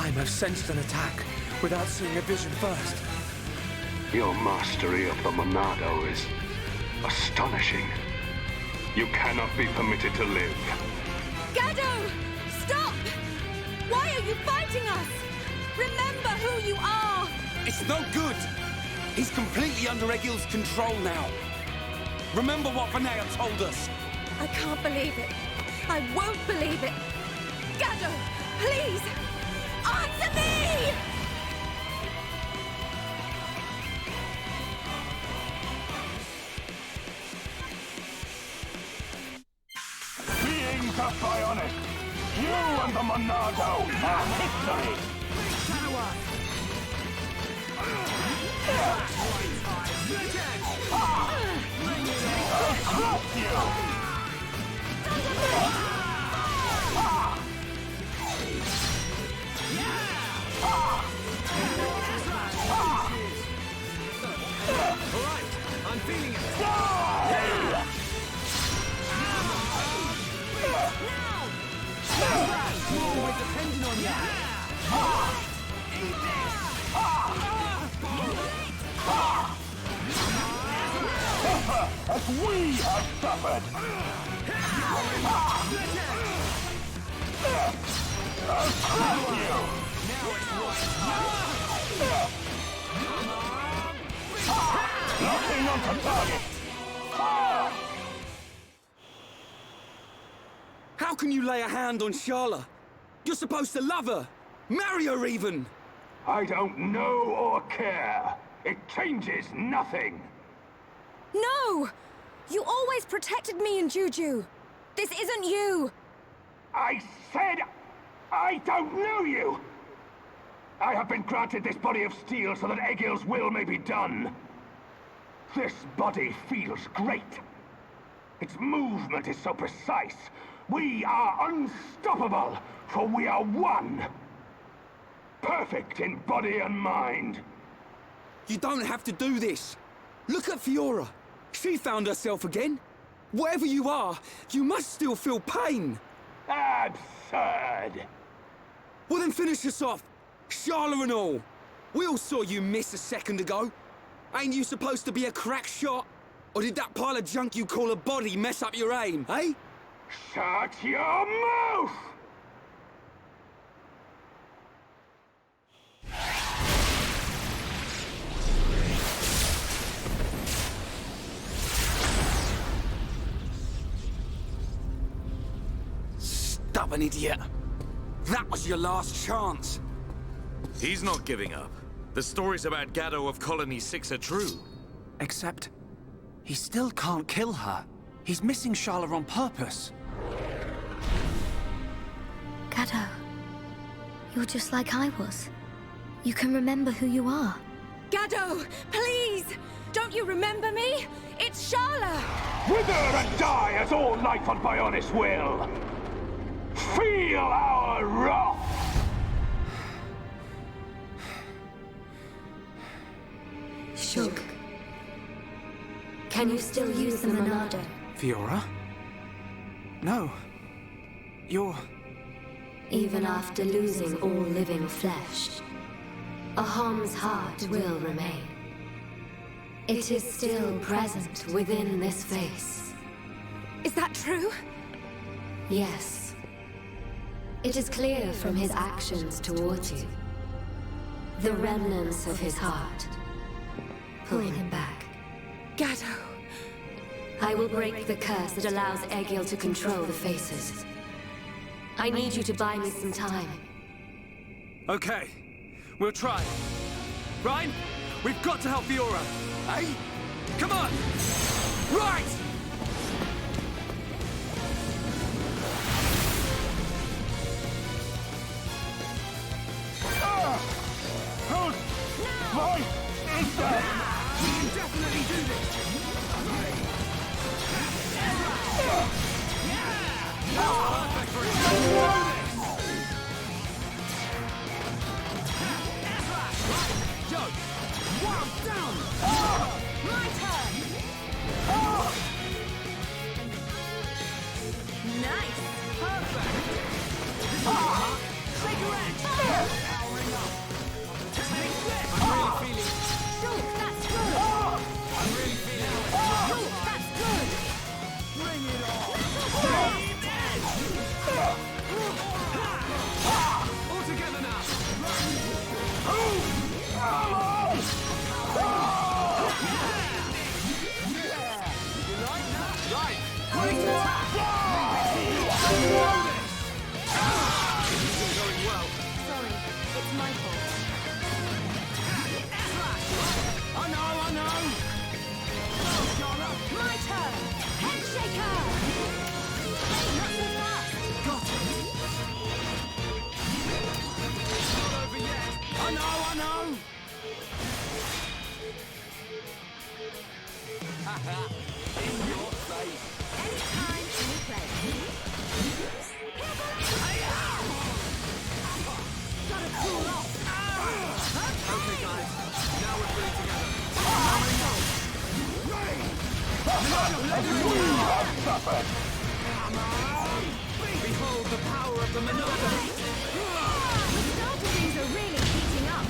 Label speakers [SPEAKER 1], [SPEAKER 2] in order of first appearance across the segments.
[SPEAKER 1] time I've sensed an attack without seeing a vision first.
[SPEAKER 2] Your mastery of the Monado is astonishing. You cannot be permitted to live.
[SPEAKER 3] Gado! Stop! Why are you fighting us? Remember who you are!
[SPEAKER 4] It's no good! He's completely under Egil's control now. Remember what Vinaya told us.
[SPEAKER 3] I can't believe it. I won't believe it. Gado, please! Answer me!
[SPEAKER 2] Beings of Bionic, you and the Monado are history! I'll crush you!
[SPEAKER 4] Alright, I'm feeling it.
[SPEAKER 2] Die!
[SPEAKER 4] We're depending on you.
[SPEAKER 2] As we have suffered! I'll crush you! Locking onto target!
[SPEAKER 4] How can you lay a hand on Sharla? You're supposed to love her! Marry her even!
[SPEAKER 2] I don't know or care. It changes nothing.
[SPEAKER 3] No! You always protected me and Juju. This isn't you.
[SPEAKER 2] I said I don't know you! I have been granted this body of steel so that Egil's will may be done. This body feels great. Its movement is so precise. We are unstoppable, for we are one. Perfect in body and mind.
[SPEAKER 4] You don't have to do this. Look at Fiora. She found herself again. Wherever you are, you must still feel pain.
[SPEAKER 2] Absurd!
[SPEAKER 4] Well then finish us off. Sharla and all. We all saw you miss a second ago. Ain't you supposed to be a crack shot? Or did that pile of junk you call a body mess up your aim, eh?
[SPEAKER 2] Shut your mouth!
[SPEAKER 4] Stubborn idiot. That was your last chance.
[SPEAKER 5] He's not giving up. The stories about Gado of Colony 6 are true.
[SPEAKER 1] Except, he still can't kill her. He's missing Sharla on purpose.
[SPEAKER 6] Gado, you're just like I was. You can remember who you are.
[SPEAKER 3] Gado, please! Don't you remember me? It's Sharla!
[SPEAKER 2] Wither and die as all life on Bionis will! Feel our wrath!
[SPEAKER 6] Shulk. Can you still use the Monado?
[SPEAKER 1] Fiora? No. You're...
[SPEAKER 6] Even after losing all living flesh, Aham's heart will remain. It is still present within this face.
[SPEAKER 3] Is that true?
[SPEAKER 6] Yes. It is clear from his actions towards you. The remnants of his heart. Pull him back.
[SPEAKER 3] Gado.
[SPEAKER 6] I will break the curse that allows Egil to control the faces. I need you to buy me some time.
[SPEAKER 4] Okay. We'll try. Ryan, we've got to help Fiora. Eh? Come on! Right!
[SPEAKER 2] Whose voice is that?
[SPEAKER 4] We can definitely do this! Perfect for it! Joe! Wow, down!
[SPEAKER 3] My turn!
[SPEAKER 4] In your face.
[SPEAKER 3] Anytime, any place. Gotta cool off.
[SPEAKER 4] Okay, guys. Now we're pulling together. Behold the power of the monogamy.
[SPEAKER 3] The starter things are really heating up.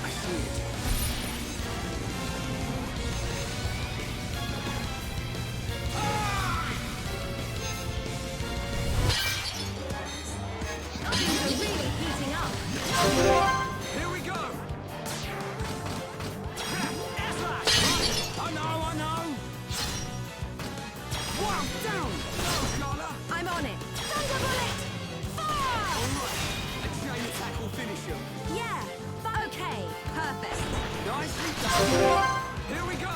[SPEAKER 4] I see it.
[SPEAKER 3] Things are really heating up.
[SPEAKER 4] Here we go! I know! Wow, down! Go, Scarlet!
[SPEAKER 3] I'm on it. Thunder bullet! Fire!
[SPEAKER 4] Alright, a chain attack will finish him.
[SPEAKER 3] Yeah. Okay. Perfect.
[SPEAKER 4] Nicely done! Here we go!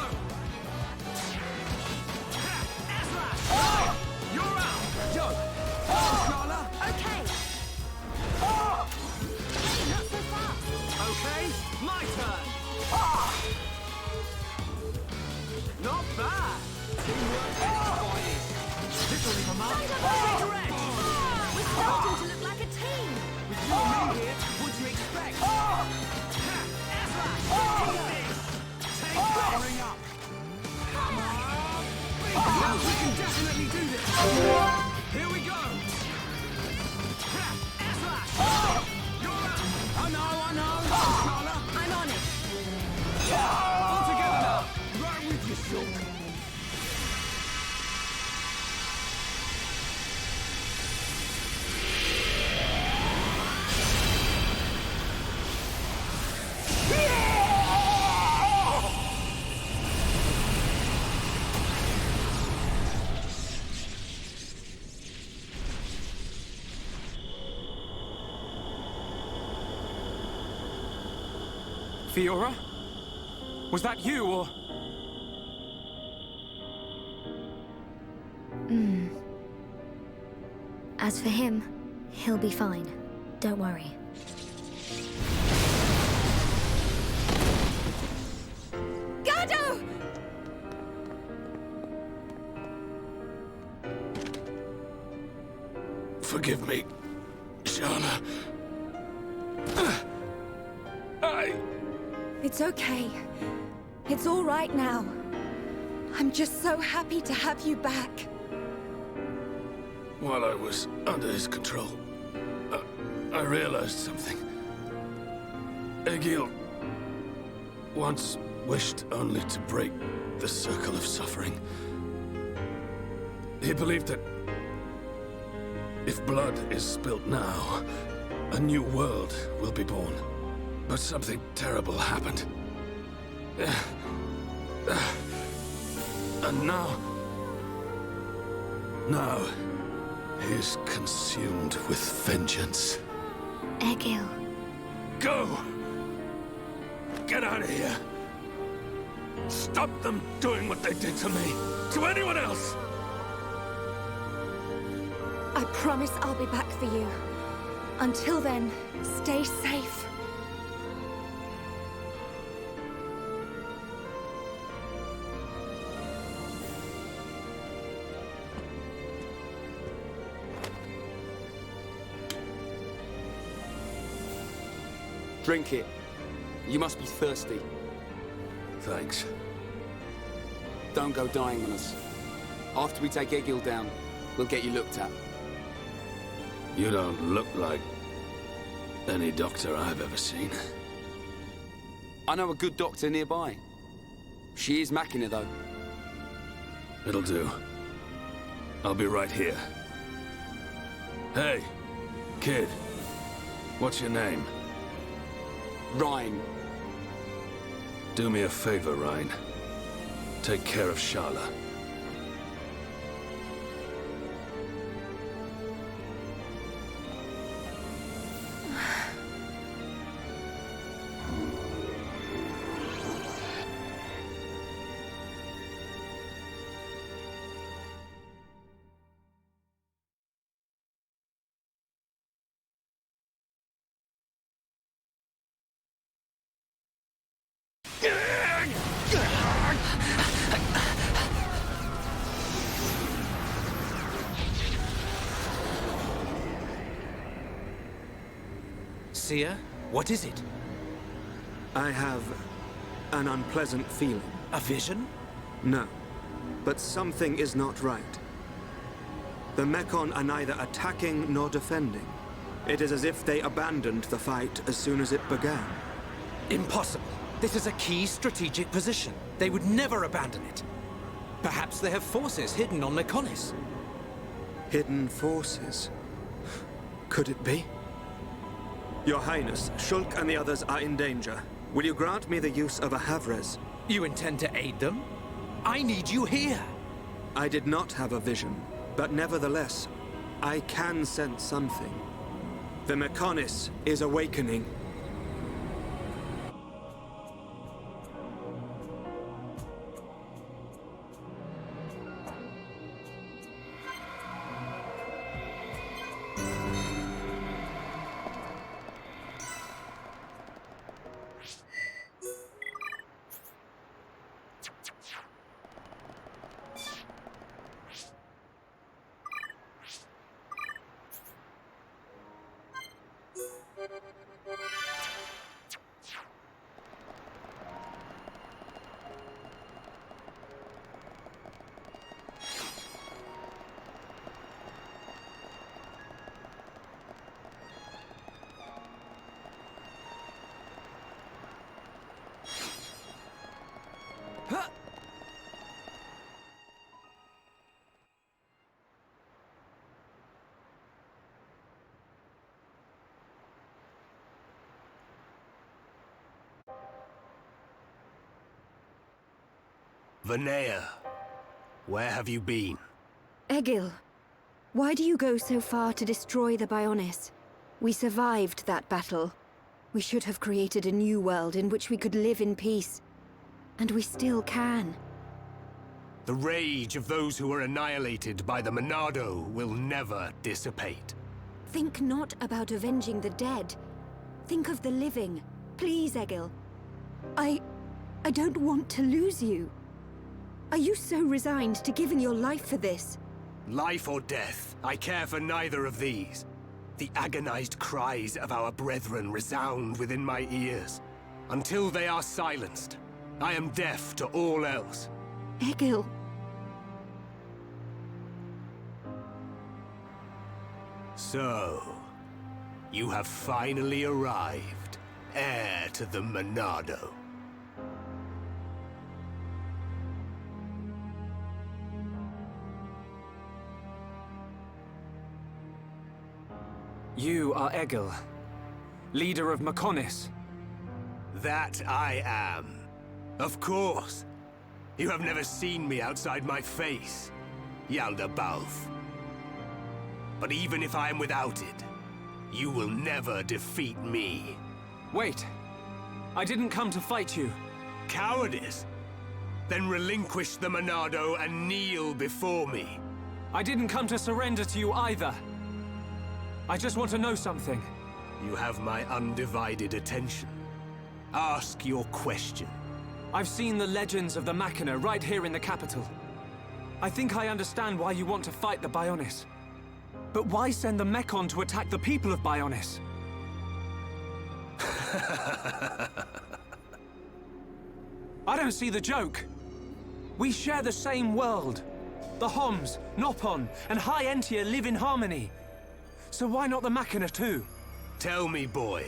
[SPEAKER 4] You're out! Yo! Scarlet!
[SPEAKER 3] Okay. Not so fast.
[SPEAKER 4] Okay, my turn! Not bad! Teamwork at its finest. This'll leave a mark.
[SPEAKER 3] Thunder bullet! We're starting to look like a team.
[SPEAKER 4] With you and me here, what do you expect? Take powering up! Now we can definitely do this! Here we go! You're out! I know! Scarlet!
[SPEAKER 3] I'm on it.
[SPEAKER 4] All together now! Right with you, Shulk!
[SPEAKER 1] Fiora? Was that you, or...?
[SPEAKER 6] As for him, he'll be fine. Don't worry.
[SPEAKER 3] Gado!
[SPEAKER 2] Forgive me, Sharla.
[SPEAKER 3] It's okay. It's all right now. I'm just so happy to have you back.
[SPEAKER 2] While I was under his control, I realized something. Egil once wished only to break the circle of suffering. He believed that if blood is spilt now, a new world will be born. But something terrible happened. And now, he is consumed with vengeance.
[SPEAKER 6] Egil.
[SPEAKER 2] Go! Get out of here! Stop them doing what they did to me! To anyone else!
[SPEAKER 3] I promise I'll be back for you. Until then, stay safe.
[SPEAKER 4] Drink it. You must be thirsty.
[SPEAKER 2] Thanks.
[SPEAKER 4] Don't go dying on us. After we take Egil down, we'll get you looked at.
[SPEAKER 2] You don't look like any doctor I've ever seen.
[SPEAKER 4] I know a good doctor nearby. She is Machina, though.
[SPEAKER 2] It'll do. I'll be right here. Hey, kid. What's your name?
[SPEAKER 4] Ryan.
[SPEAKER 2] Do me a favor, Ryan. Take care of Sharla.
[SPEAKER 7] Seer, what is it?
[SPEAKER 4] I have an unpleasant feeling.
[SPEAKER 7] A vision?
[SPEAKER 4] No, but something is not right. The Mechon are neither attacking nor defending. It is as if they abandoned the fight as soon as it began.
[SPEAKER 7] Impossible. This is a key strategic position. They would never abandon it. Perhaps they have forces hidden on Mechonis.
[SPEAKER 4] Hidden forces? Could it be? Your Highness, Shulk and the others are in danger. Will you grant me the use of a Havres?
[SPEAKER 7] You intend to aid them? I need you here.
[SPEAKER 4] I did not have a vision, but nevertheless, I can sense something. The Mechonis is awakening.
[SPEAKER 2] Vanea, where have you been?
[SPEAKER 3] Egil, why do you go so far to destroy the Bionis? We survived that battle. We should have created a new world in which we could live in peace. And we still can.
[SPEAKER 2] The rage of those who were annihilated by the Monado will never dissipate.
[SPEAKER 3] Think not about avenging the dead. Think of the living. Please, Egil. I don't want to lose you. Are you so resigned to giving your life for this?
[SPEAKER 2] Life or death, I care for neither of these. The agonized cries of our brethren resound within my ears. Until they are silenced, I am deaf to all else.
[SPEAKER 3] Egil.
[SPEAKER 2] So, you have finally arrived, heir to the Monado.
[SPEAKER 1] You are Egil, leader of Mechonis.
[SPEAKER 2] That I am. Of course. You have never seen me outside my face, Yaldabaoth. But even if I am without it, you will never defeat me.
[SPEAKER 1] Wait. I didn't come to fight you.
[SPEAKER 2] Cowardice? Then relinquish the Monado and kneel before me.
[SPEAKER 1] I didn't come to surrender to you either. I just want to know something.
[SPEAKER 2] You have my undivided attention. Ask your question.
[SPEAKER 1] I've seen the legends of the Machina right here in the capital. I think I understand why you want to fight the Bionis. But why send the Mechon to attack the people of Bionis? I don't see the joke. We share the same world. The Homs, Nopon, and High Entia live in harmony. So why not the Machina too?
[SPEAKER 2] Tell me, boy.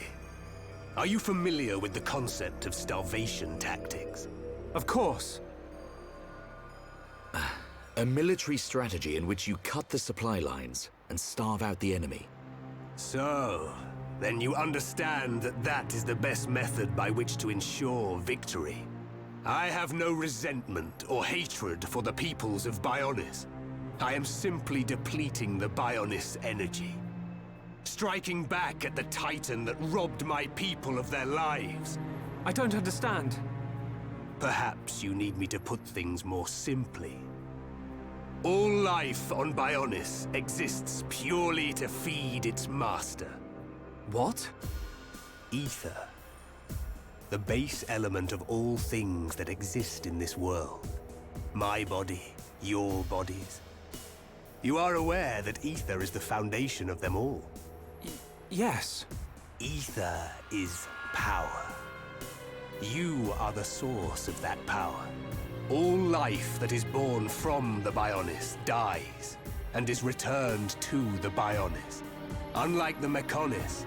[SPEAKER 2] Are you familiar with the concept of starvation tactics?
[SPEAKER 1] Of course.
[SPEAKER 5] A military strategy in which you cut the supply lines and starve out the enemy.
[SPEAKER 2] So, then you understand that that is the best method by which to ensure victory. I have no resentment or hatred for the peoples of Bionis. I am simply depleting the Bionis energy. Striking back at the Titan that robbed my people of their lives.
[SPEAKER 1] I don't understand.
[SPEAKER 2] Perhaps you need me to put things more simply. All life on Bionis exists purely to feed its master.
[SPEAKER 1] What?
[SPEAKER 2] Ether.
[SPEAKER 8] the base element of all things that exist in this world. My body, your bodies. You are aware that ether is the foundation of them all.
[SPEAKER 1] Yes.
[SPEAKER 8] Ether is power. You are the source of that power. All life that is born from the Bionis dies and is returned to the Bionis. Unlike the Mechonis,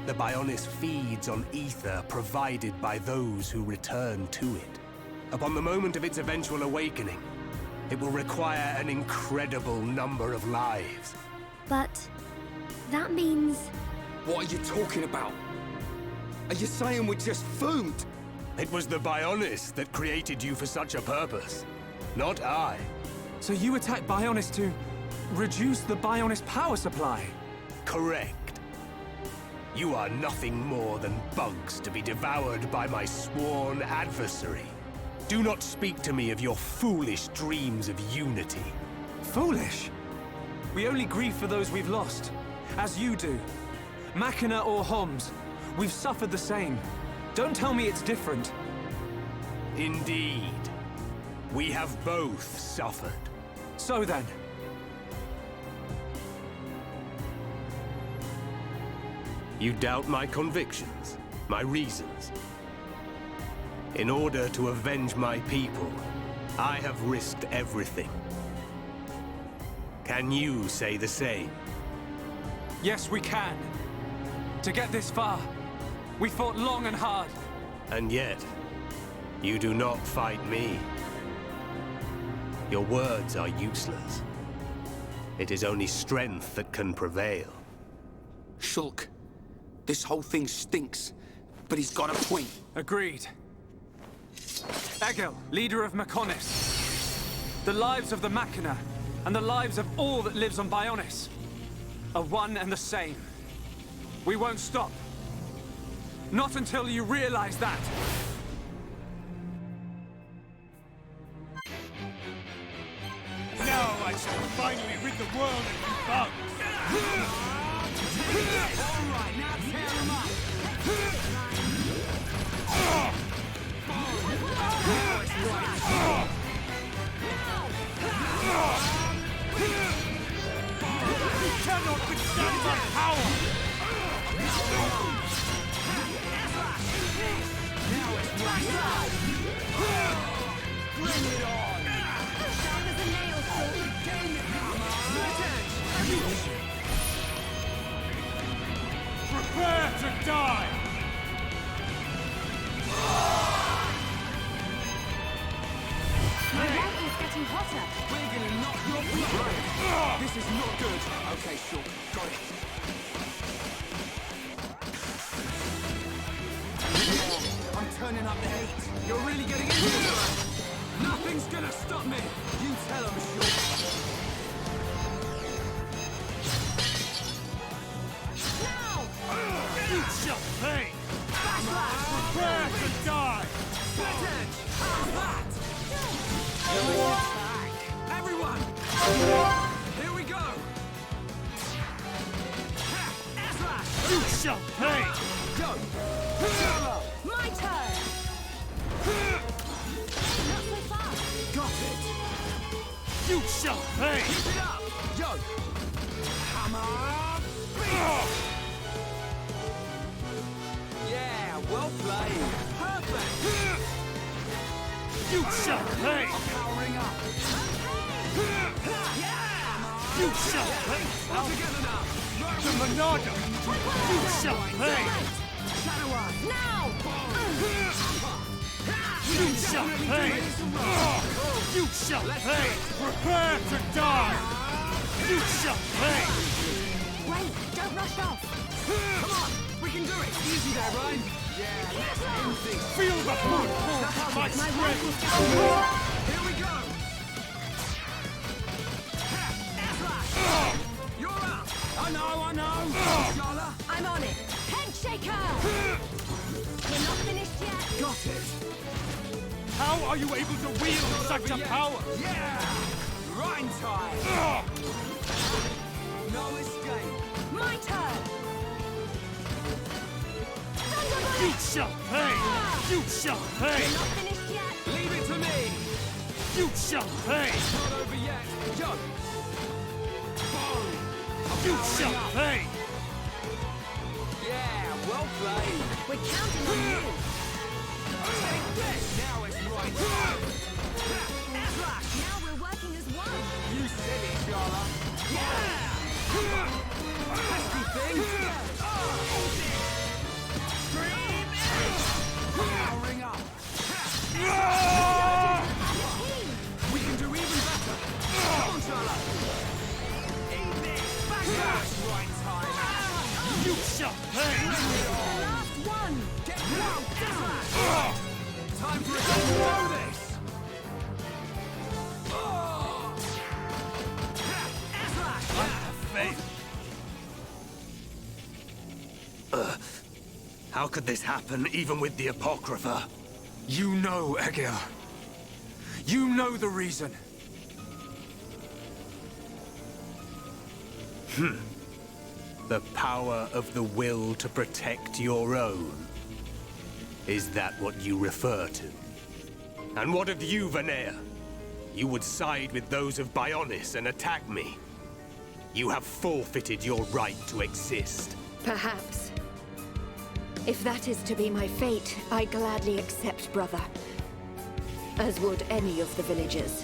[SPEAKER 8] the Bionis feeds on ether provided by those who return to it. Upon the moment of its eventual awakening, it will require an incredible number of lives.
[SPEAKER 6] But that means...
[SPEAKER 4] What are you talking about? Are you saying we're just food?
[SPEAKER 8] It was the Bionis that created you for such a purpose, not I.
[SPEAKER 1] So you attacked Bionis to reduce the Bionis power supply?
[SPEAKER 8] Correct. You are nothing more than bugs to be devoured by my sworn adversary. Do not speak to me of your foolish dreams of unity.
[SPEAKER 1] Foolish? We only grieve for those we've lost, as you do. Machina or Homs, we've suffered the same. Don't tell me it's different.
[SPEAKER 8] Indeed. We have both suffered.
[SPEAKER 1] So then.
[SPEAKER 8] You doubt my convictions, my reasons. In order to avenge my people, I have risked everything. Can you say the same?
[SPEAKER 1] Yes, we can. To get this far, we fought long and hard.
[SPEAKER 8] And yet, you do not fight me. Your words are useless. It is only strength that can prevail.
[SPEAKER 4] Shulk, this whole thing stinks, but he's got a point.
[SPEAKER 1] Agreed. Egil, leader of Mechonis. The lives of the Machina, and the lives of all that lives on Bionis, are one and the same. We won't stop. Not until you realize that.
[SPEAKER 2] Now I shall finally rid the world of you bugs!
[SPEAKER 1] Alright, now tear him up!
[SPEAKER 2] You cannot withstand my power! Bring it on!
[SPEAKER 3] Sharp as a nail,
[SPEAKER 2] Prepare to die!
[SPEAKER 3] My light is getting hotter.
[SPEAKER 1] We're gonna knock your blood right. This is not good. Okay, sure. Got it. I'm turning up the heat. You're really getting into it. Nothing's gonna stop me. You tell him, sure.
[SPEAKER 2] You shall pay! Prepare to die!
[SPEAKER 1] Split edge! How's that? Everyone! Here we go!
[SPEAKER 2] You shall pay!
[SPEAKER 1] Go!
[SPEAKER 3] My turn. Not so fast.
[SPEAKER 1] Got it!
[SPEAKER 2] You shall pay!
[SPEAKER 1] Keep it up! Yo! Hammer! Yeah, well played! Perfect!
[SPEAKER 2] You shall pay!
[SPEAKER 1] Powering up!
[SPEAKER 2] You shall pay!
[SPEAKER 1] All together now!
[SPEAKER 2] The Monada! You shall pay!
[SPEAKER 1] Shadow Eye!
[SPEAKER 3] Now.
[SPEAKER 2] You shall pay! You shall pay! Prepare to die! You shall pay!
[SPEAKER 3] Wait, don't rush off.
[SPEAKER 1] Come on! We can do it! Easy there, Ryan! Yeah, let's end things!
[SPEAKER 2] Feel the blood pour from my strength!
[SPEAKER 1] Here we go! You're up! I know! Shala!
[SPEAKER 3] I'm on it. Head shaker. We're not finished yet.
[SPEAKER 1] Got it!
[SPEAKER 2] How are you able to wield such a power?
[SPEAKER 1] Yeah! Rhyme time! No escape!
[SPEAKER 3] My turn. Thunderbolt.
[SPEAKER 2] You shall pay! You shall pay!
[SPEAKER 3] Not finished yet.
[SPEAKER 4] Leave it to me!
[SPEAKER 2] You shall pay!
[SPEAKER 4] Not over yet. Yo! Boom!
[SPEAKER 2] You shall pay!
[SPEAKER 4] Yeah, well played.
[SPEAKER 3] We're counting on you.
[SPEAKER 4] Take this! Now it's right time.
[SPEAKER 3] Now we're working as one.
[SPEAKER 4] You silly Charlotte. Yeah! Pesky thing! Powering up. We can do even better. Come on, Charlotte. Eat this. Backlash. Right time.
[SPEAKER 2] You shall pay!
[SPEAKER 3] Last one.
[SPEAKER 4] Get down. Backlash. Time for us to do this.
[SPEAKER 2] Faith!
[SPEAKER 8] How could this happen, even with the Apocrypha?
[SPEAKER 1] You know, Egil. You know the reason.
[SPEAKER 8] The power of the will to protect your own. Is that what you refer to? And what of you, Vanea? You would side with those of Bionis and attack me. You have forfeited your right to exist.
[SPEAKER 3] Perhaps. If that is to be my fate, I gladly accept, brother. As would any of the villagers.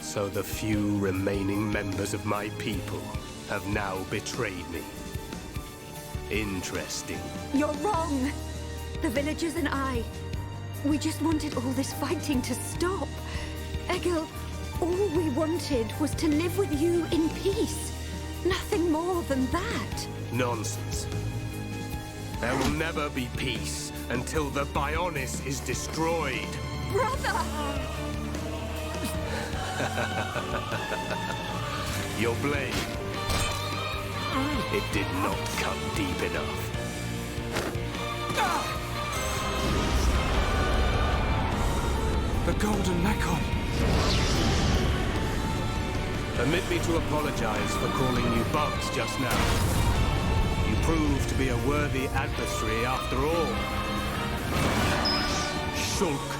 [SPEAKER 8] So the few remaining members of my people have now betrayed me. Interesting.
[SPEAKER 3] You're wrong! The villagers and I, we just wanted all this fighting to stop. Egil, all we wanted was to live with you in peace. Nothing more than that.
[SPEAKER 8] Nonsense. There will never be peace until the Bionis is destroyed.
[SPEAKER 3] Brother!
[SPEAKER 8] Your blade. It did not cut deep enough.
[SPEAKER 1] The golden Mekon.
[SPEAKER 8] Permit me to apologize for calling you bugs just now. You proved to be a worthy adversary after all. Shulk.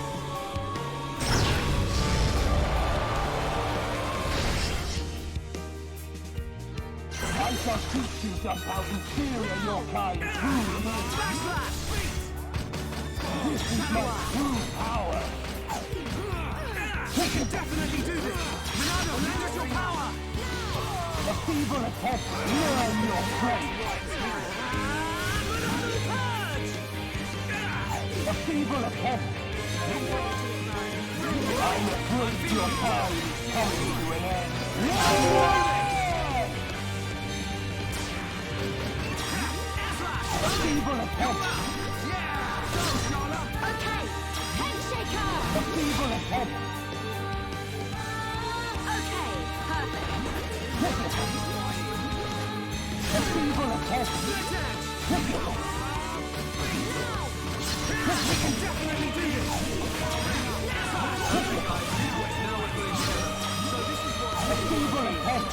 [SPEAKER 2] I shall teach you just how inferior your kind truly is. This is my true power.
[SPEAKER 4] We can definitely do this. Ronaldo, lend us your power.
[SPEAKER 2] The feeble attempt, learn your strength. The feeble attempt. I'm afraid your time is coming to an end. The feeble attempt.
[SPEAKER 3] Okay, handshaker!
[SPEAKER 2] The feeble attempt.
[SPEAKER 3] Okay, perfect.
[SPEAKER 2] The feeble attempt.
[SPEAKER 4] We can definitely do this.
[SPEAKER 2] The feeble attempt.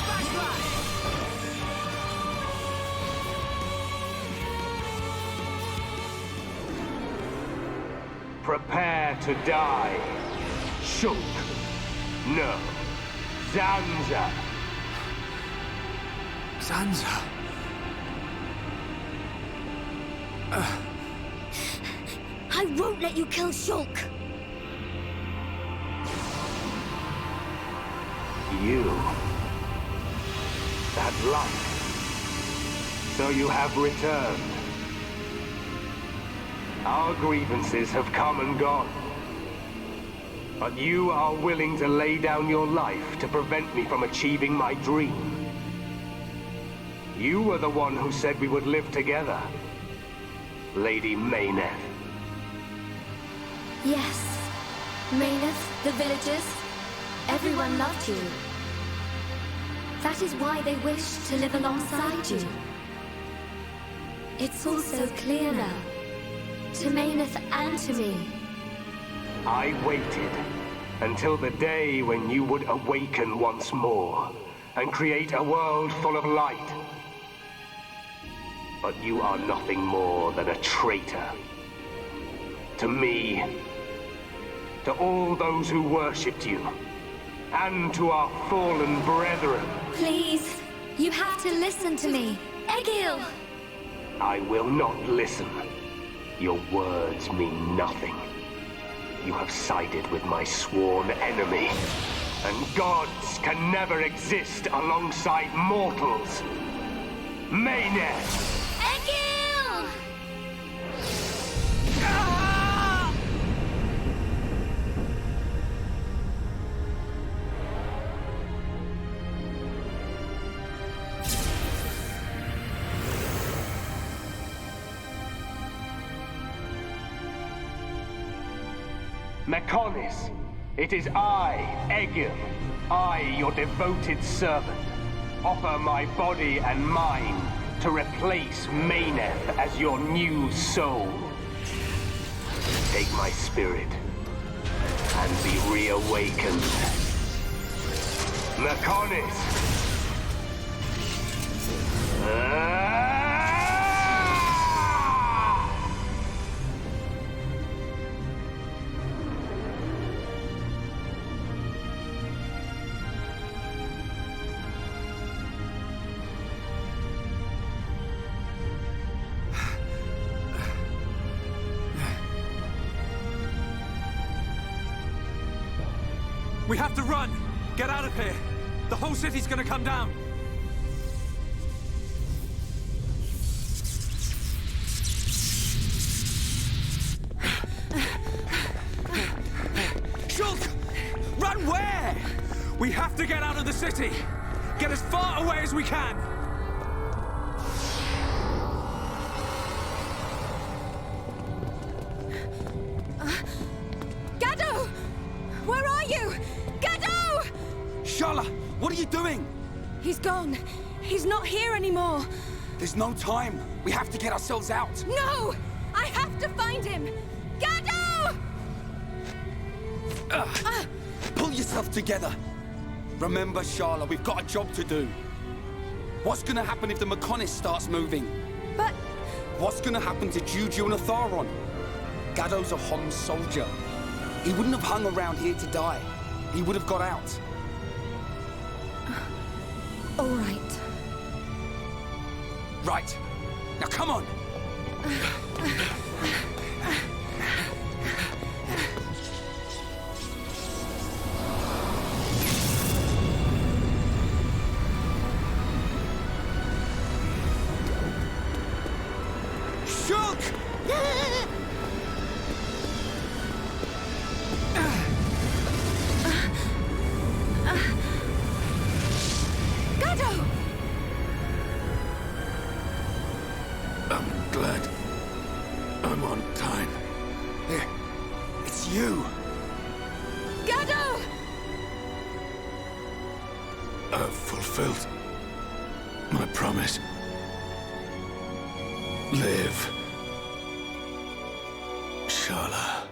[SPEAKER 8] Prepare to die. Shulk. No. Zanza.
[SPEAKER 1] Zanza.
[SPEAKER 3] I won't let you kill Shulk!
[SPEAKER 8] You. That light. So you have returned. Our grievances have come and gone. But you are willing to lay down your life to prevent me from achieving my dream. You were the one who said we would live together, Lady Mayneth.
[SPEAKER 6] Yes. Mayneth, the villagers, everyone loved you. That is why they wished to live alongside you. It's all so clear now. To Mayneth and to me.
[SPEAKER 8] I waited until the day when you would awaken once more and create a world full of light.
[SPEAKER 2] But you are nothing more than a traitor. To me, to all those who worshipped you, and to our fallen brethren.
[SPEAKER 6] Please, you have to listen to me. Egil!
[SPEAKER 2] I will not listen. Your words mean nothing. You have sided with my sworn enemy. And gods can never exist alongside mortals. Mayneth!
[SPEAKER 6] Egil!
[SPEAKER 2] Mechonis, it is I, Egil, I, your devoted servant, offer my body and mind to replace Mayneth as your new soul. Take my spirit and be reawakened. Mechonis!
[SPEAKER 1] We have to run! Get out of here! The whole city's gonna come down!
[SPEAKER 4] Shulk! Run where?
[SPEAKER 1] We have to get out of the city! Get as far away as we can!
[SPEAKER 3] Gado! Where are you? Gado!
[SPEAKER 4] Sharla, what are you doing?
[SPEAKER 3] He's gone. He's not here anymore.
[SPEAKER 4] There's no time. We have to get ourselves out.
[SPEAKER 3] No! I have to find him! Gado!
[SPEAKER 4] Pull yourself together. Remember, Sharla, we've got a job to do. What's gonna happen if the Mechonis starts moving?
[SPEAKER 3] But...
[SPEAKER 4] What's gonna happen to Juju and Atharon? Gado's a Homs soldier. He wouldn't have hung around here to die. He would have got out.
[SPEAKER 3] all right.
[SPEAKER 4] Right. Now come on! Shulk!
[SPEAKER 3] Gado!
[SPEAKER 5] I'm glad I'm on time.
[SPEAKER 4] Here, it's you.
[SPEAKER 3] Gado!
[SPEAKER 5] I've fulfilled my promise. Live, Sharla.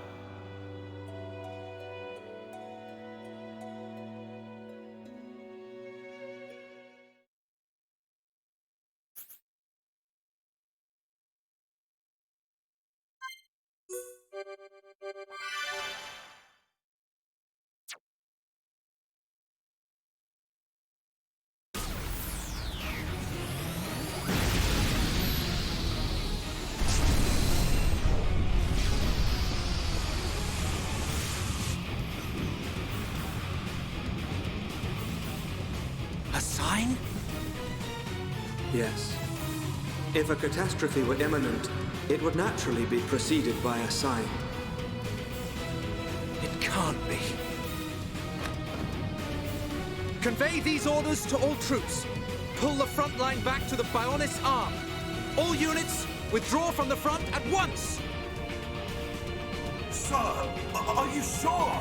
[SPEAKER 4] A sign?
[SPEAKER 9] Yes. If a catastrophe were imminent, it would naturally be preceded by a sign.
[SPEAKER 4] It can't be.
[SPEAKER 7] Convey these orders to all troops. Pull the front line back to the Bionis arm. All units, withdraw from the front at once!
[SPEAKER 2] Sir, are you sure?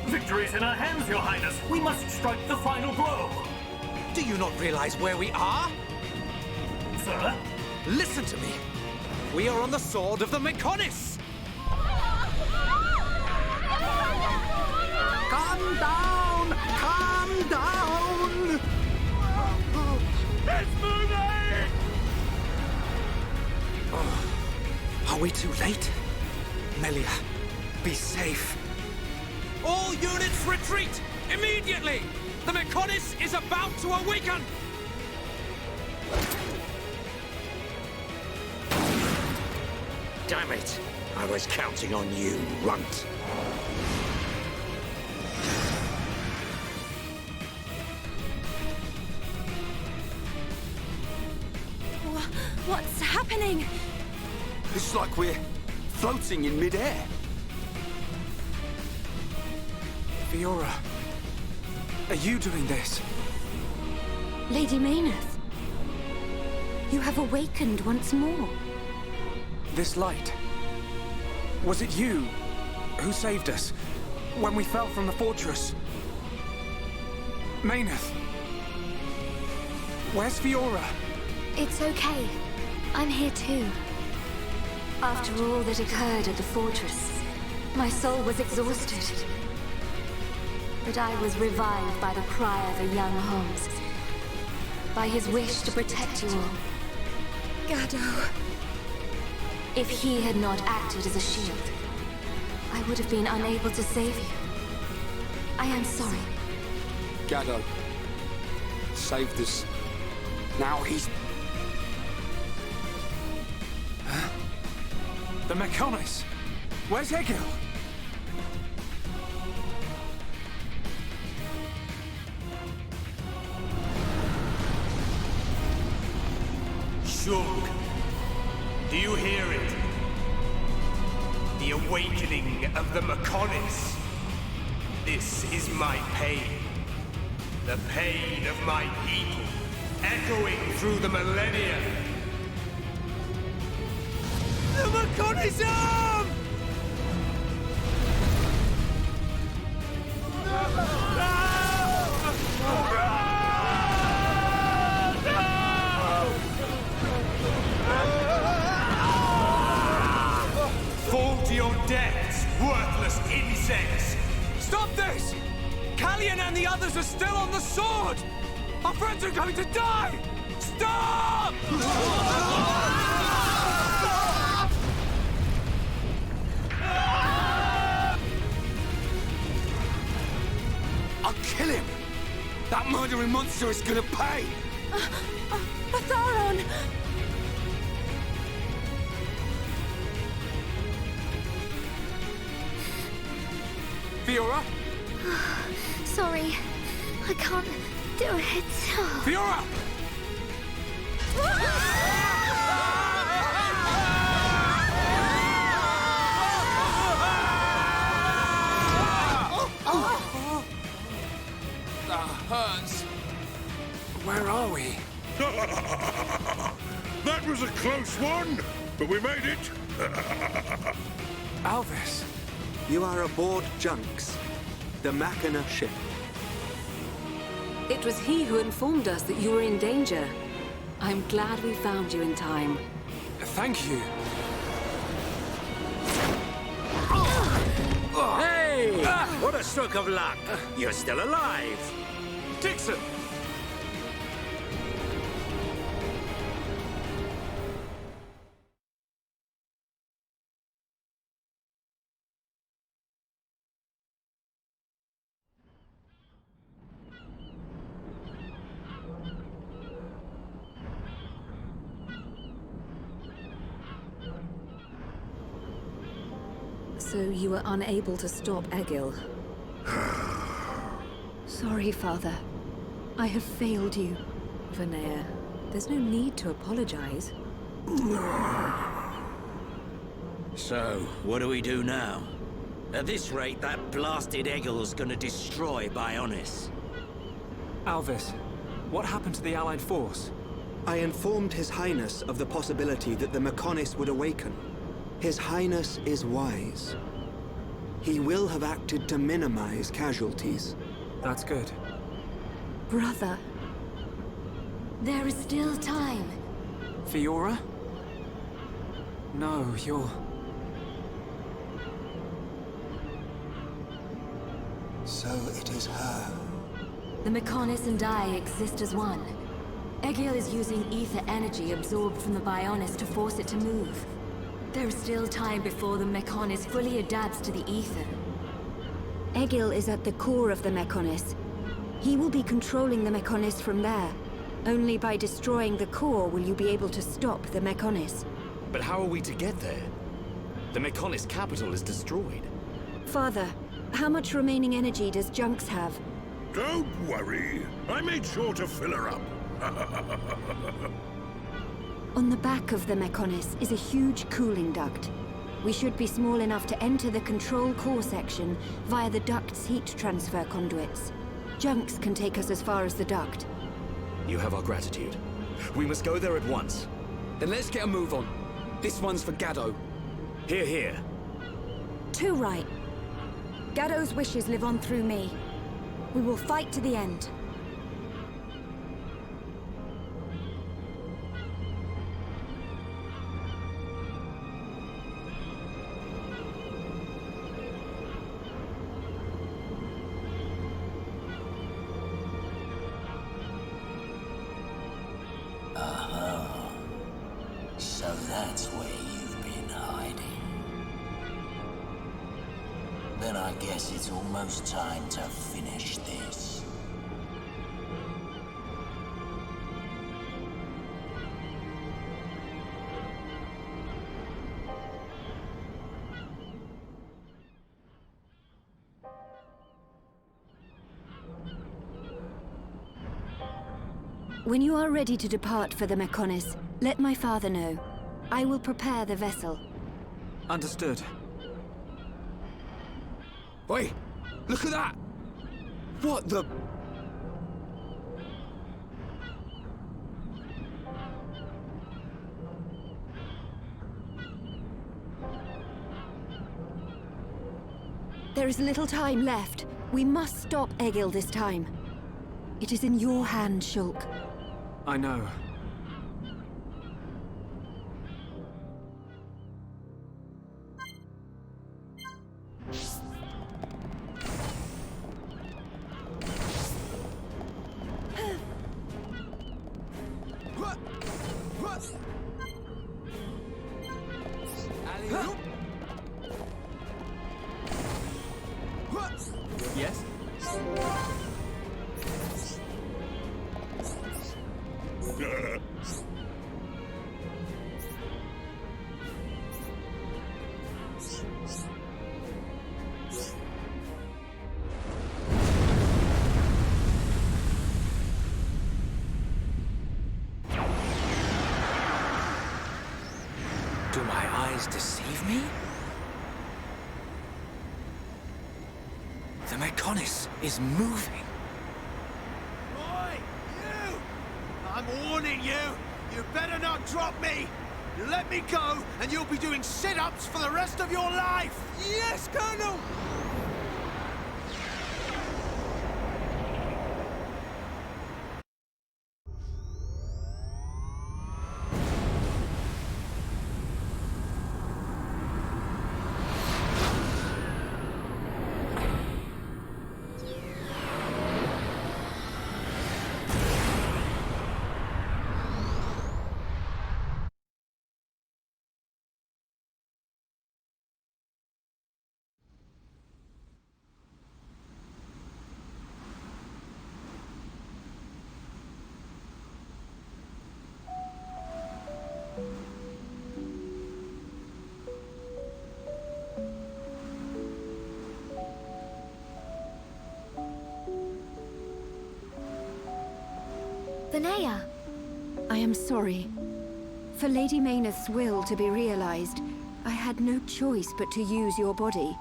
[SPEAKER 2] Victory's in our hands, Your Highness. We must strike the final blow.
[SPEAKER 7] Do you not realize where we are?
[SPEAKER 2] Sir?
[SPEAKER 7] Listen to me. We are on the sword of the Mechonis!
[SPEAKER 4] Calm down! Calm down!
[SPEAKER 2] It's moving!
[SPEAKER 4] we too late? Melia, be safe.
[SPEAKER 7] All units retreat! Immediately! The Mechonis is about to awaken!
[SPEAKER 10] Damn it! I was counting on you, runt.
[SPEAKER 3] What's happening?
[SPEAKER 4] It's like we're floating in midair.
[SPEAKER 1] Fiora, are you doing this?
[SPEAKER 3] Lady Mayneth, you have awakened once more.
[SPEAKER 1] This light. Was it you who saved us when we fell from the fortress? Mayneth, where's Fiora?
[SPEAKER 6] It's okay. I'm here too. After all that occurred at the fortress, my soul was exhausted. But I was revived by the cry of a young Holmes. By his wish to protect you all.
[SPEAKER 3] Gado.
[SPEAKER 6] If he had not acted as a shield, I would have been unable to save you. I am sorry.
[SPEAKER 4] Gado saved us. Now he's...
[SPEAKER 1] The Mechonis! Where's Egil?
[SPEAKER 8] Shug, do you hear it? The awakening of the Mechonis. This is my pain. The pain of my people, echoing through the millennia. The Mechonis arm! Fall to your deaths, worthless insects!
[SPEAKER 1] Stop this! Callian and the others are still on the sword! Our friends are going to die! Stop!
[SPEAKER 4] I'll kill him! That murdering monster is gonna pay!
[SPEAKER 3] Atharon!
[SPEAKER 1] Fiora?
[SPEAKER 6] Sorry. I can't do it.
[SPEAKER 1] Fiora!
[SPEAKER 4] That hurts.
[SPEAKER 1] Where are we?
[SPEAKER 2] That was a close one, but we made it.
[SPEAKER 1] Alvis.
[SPEAKER 9] You are aboard Junks, the Machina ship.
[SPEAKER 11] It was he who informed us that you were in danger. I'm glad we found you in time.
[SPEAKER 1] Thank you.
[SPEAKER 10] Hey! What a stroke of luck! You're still alive!
[SPEAKER 1] Dixon!
[SPEAKER 11] So you were unable to stop Egil.
[SPEAKER 3] Sorry, Father. I have failed you.
[SPEAKER 11] Vanea, there's no need to apologize.
[SPEAKER 10] So, what do we do now? At this rate, that blasted Egil's gonna destroy Bionis.
[SPEAKER 1] Alvis, what happened to the Allied force?
[SPEAKER 9] I informed His Highness of the possibility that the Mechonis would awaken. His Highness is wise. He will have acted to minimize casualties.
[SPEAKER 1] That's good.
[SPEAKER 3] Brother.
[SPEAKER 6] There is still time.
[SPEAKER 1] Fiora? No, you're...
[SPEAKER 9] So it is her.
[SPEAKER 6] The Mechonis and I exist as one. Egil is using ether energy absorbed from the Bionis to force it to move. There is still time before the Mechonis fully adapts to the ether.
[SPEAKER 3] Egil is at the core of the Mechonis. He will be controlling the Mechonis from there. Only by destroying the core will you be able to stop the Mechonis.
[SPEAKER 5] But how are we to get there? The Mechonis capital is destroyed.
[SPEAKER 3] Father, how much remaining energy does Junks have?
[SPEAKER 12] Don't worry. I made sure to fill her up.
[SPEAKER 3] On the back of the Mechonis is a huge cooling duct. We should be small enough to enter the control core section via the duct's heat transfer conduits. Junks can take us as far as the duct.
[SPEAKER 5] You have our gratitude. We must go there at once.
[SPEAKER 4] Then let's get a move on. This one's for Gado.
[SPEAKER 5] Here, here.
[SPEAKER 3] Too right. Gado's wishes live on through me. We will fight to the end.
[SPEAKER 10] So that's where you've been hiding. Then I guess it's almost time to finish this.
[SPEAKER 3] When you are ready to depart for the Mechonis, let my father know. I will prepare the vessel.
[SPEAKER 1] Understood.
[SPEAKER 4] Oi! Look at that! What the...
[SPEAKER 3] There is little time left. We must stop Egil this time. It is in your hand, Shulk.
[SPEAKER 1] I know.
[SPEAKER 4] Yes?
[SPEAKER 10] Do my eyes deceive me? The Mechonis is moving.
[SPEAKER 13] Oi, you! I'm warning you! You better not drop me! You let me go, and you'll be doing sit-ups for the rest of your life!
[SPEAKER 4] Yes, Colonel!
[SPEAKER 6] Vanea!
[SPEAKER 3] I am sorry. For Lady Mayneth's will to be realized, I had no choice but to use your body.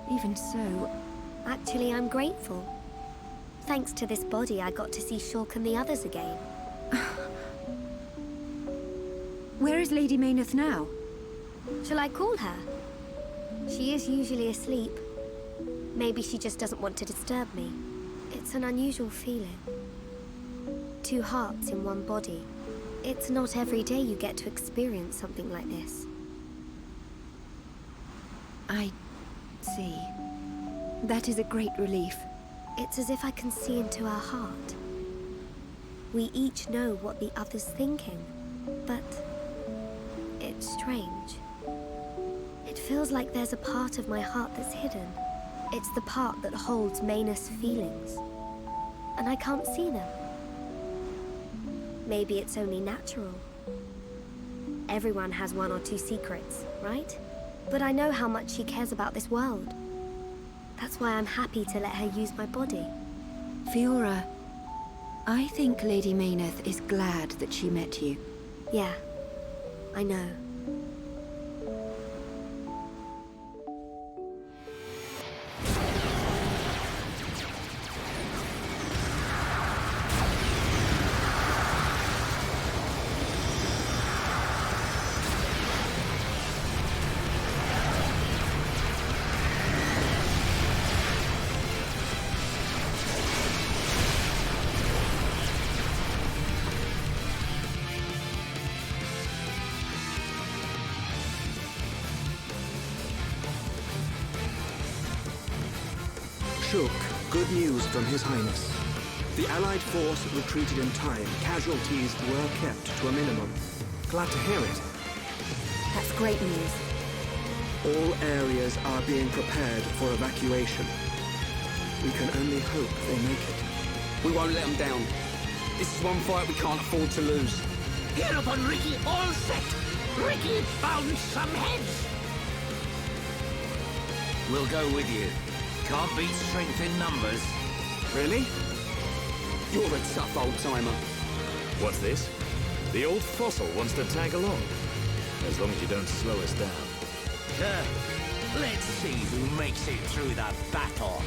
[SPEAKER 3] Even so...
[SPEAKER 14] Actually, I'm grateful. Thanks to this body, I got to see Shulk and the others again.
[SPEAKER 3] Where is Lady Mayneth now?
[SPEAKER 14] Shall I call her? She is usually asleep. Maybe she just doesn't want to disturb me. It's an unusual feeling. Two hearts in one body. It's not every day you get to experience something like this.
[SPEAKER 3] I see. That is a great relief.
[SPEAKER 14] It's as if I can see into our heart. We each know what the other's thinking, but it's strange. feels like there's a part of my heart that's hidden. It's the part that holds Maynard's feelings. And I can't see them. Maybe it's only natural. Everyone has one or two secrets, right? But I know how much she cares about this world. That's why I'm happy to let her use my body.
[SPEAKER 3] Fiora, I think Lady Maynard is glad that she met you.
[SPEAKER 14] Yeah, I know.
[SPEAKER 9] Shulk, good news from His Highness. The Allied force retreated in time. Casualties were kept to a minimum.
[SPEAKER 1] Glad to hear it.
[SPEAKER 3] That's great news.
[SPEAKER 9] All areas are being prepared for evacuation. We can only hope they make it.
[SPEAKER 4] We won't let them down. This is one fight we can't afford to lose.
[SPEAKER 10] Here upon Ricky, all set! Ricky found some heads! We'll go with you. Can't beat strength in numbers.
[SPEAKER 4] Really? You're a tough old-timer.
[SPEAKER 5] What's this? The old fossil wants to tag along. As long as you don't slow us down.
[SPEAKER 10] Let's see who makes it through the battle.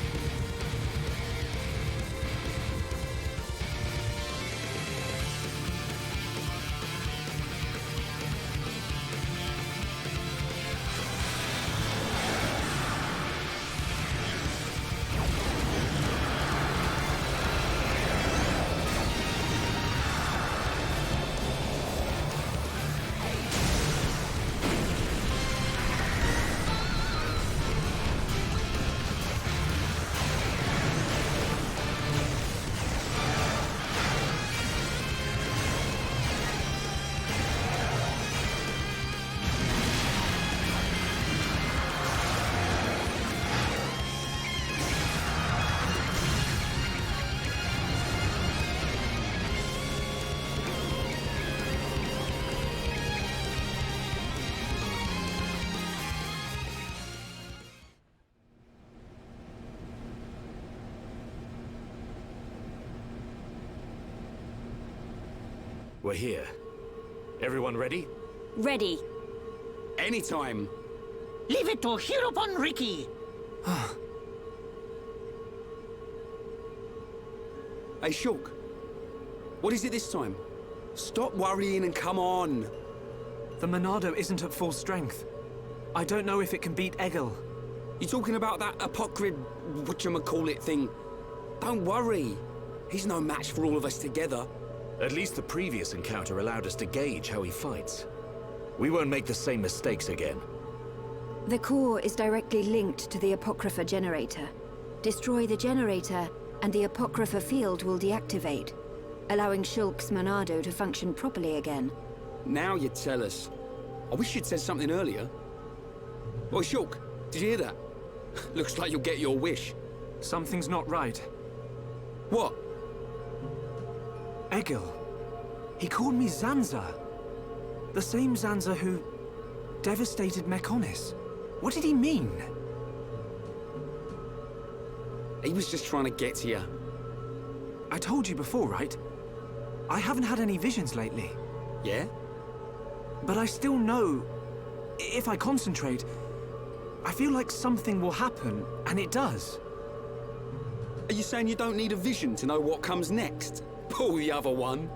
[SPEAKER 5] We're here. Everyone ready?
[SPEAKER 11] Ready.
[SPEAKER 4] Anytime.
[SPEAKER 10] Leave it to here upon Ricky.
[SPEAKER 4] Hey, Shulk. What is it this time? Stop worrying and come on.
[SPEAKER 1] The Monado isn't at full strength. I don't know if it can beat Egil.
[SPEAKER 4] You talking about that apocryph whatchamacallit thing? Don't worry. He's no match for all of us together.
[SPEAKER 5] At least the previous encounter allowed us to gauge how he fights. We won't make the same mistakes again.
[SPEAKER 3] The core is directly linked to the Apocrypha generator. Destroy the generator, and the Apocrypha field will deactivate, allowing Shulk's Monado to function properly again.
[SPEAKER 4] Now you tell us. I wish you'd said something earlier. Oh, Shulk, did you hear that? Looks like you'll get your wish.
[SPEAKER 1] Something's not right.
[SPEAKER 4] What?
[SPEAKER 1] Egil. He called me Zanza. The same Zanza who devastated Mechonis. What did he mean?
[SPEAKER 4] He was just trying to get to you.
[SPEAKER 1] I told you before, right? I haven't had any visions lately.
[SPEAKER 4] Yeah?
[SPEAKER 1] But I still know, if I concentrate, I feel like something will happen, and it does.
[SPEAKER 4] Are you saying you don't need a vision to know what comes next? Pull the other one.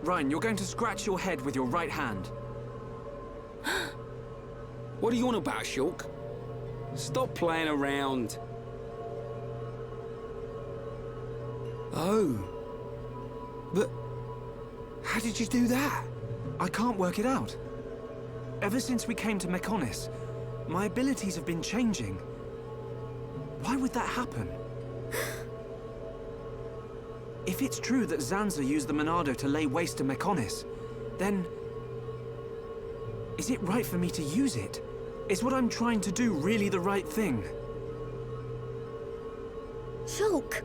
[SPEAKER 1] Ryan, you're going to scratch your head with your right hand.
[SPEAKER 4] What are you on about, Shulk? Stop playing around. Oh. But how did you do that?
[SPEAKER 1] I can't work it out. Ever since we came to Mechonis, my abilities have been changing. Why would that happen? If it's true that Zanza used the Monado to lay waste to Mechonis, then... Is it right for me to use it? Is what I'm trying to do really the right thing?
[SPEAKER 14] Shulk!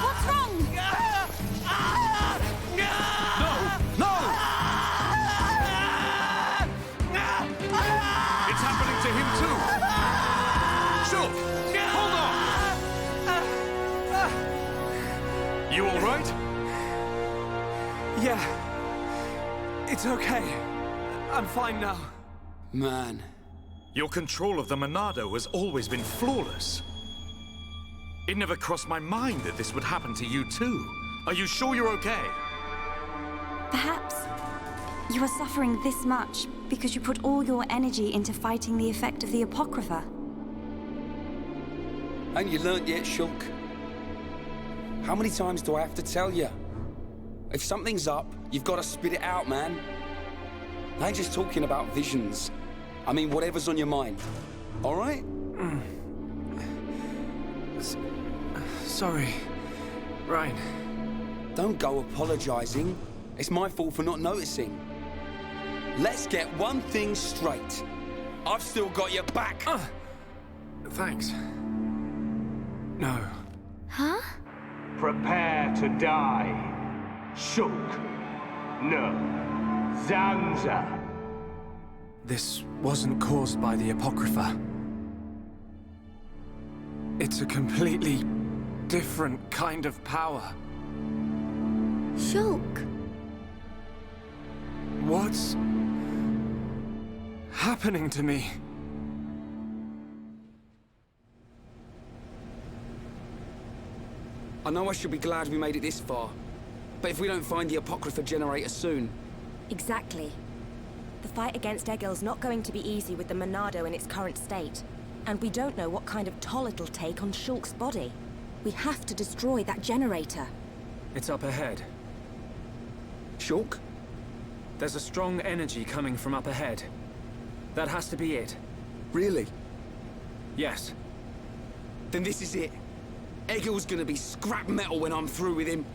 [SPEAKER 15] What's wrong?
[SPEAKER 12] It's happening to him too! Sure! Hold on! You all right?
[SPEAKER 1] Yeah. It's okay. I'm fine now.
[SPEAKER 4] Man.
[SPEAKER 12] Your control of the Monado has always been flawless. It never crossed my mind that this would happen to you too. Are you sure you're okay?
[SPEAKER 15] Perhaps you are suffering this much because you put all your energy into fighting the effect of the Apocrypha.
[SPEAKER 4] Ain't you learnt yet, Shulk? How many times do I have to tell you? If something's up, you've got to spit it out, man. I ain't just talking about visions. I mean, whatever's on your mind. All right?
[SPEAKER 1] Sorry, Ryan.
[SPEAKER 4] Don't go apologizing. It's my fault for not noticing. Let's get one thing straight. I've still got your back.
[SPEAKER 1] Thanks. No.
[SPEAKER 14] Huh?
[SPEAKER 2] Prepare to die. Shulk. No. Zanza.
[SPEAKER 1] This wasn't caused by the Apocrypha. It's a completely different kind of power.
[SPEAKER 14] Shulk.
[SPEAKER 1] What's happening to me?
[SPEAKER 4] I know I should be glad we made it this far. But if we don't find the Apocrypha generator soon...
[SPEAKER 11] Exactly. The fight against Egil's not going to be easy with the Monado in its current state. And we don't know what kind of toll it'll take on Shulk's body. We have to destroy that generator.
[SPEAKER 1] It's up ahead.
[SPEAKER 4] Shulk?
[SPEAKER 1] There's a strong energy coming from up ahead. That has to be it.
[SPEAKER 4] Really?
[SPEAKER 1] Yes.
[SPEAKER 4] Then this is it. Egil's gonna be scrap metal when I'm through with him.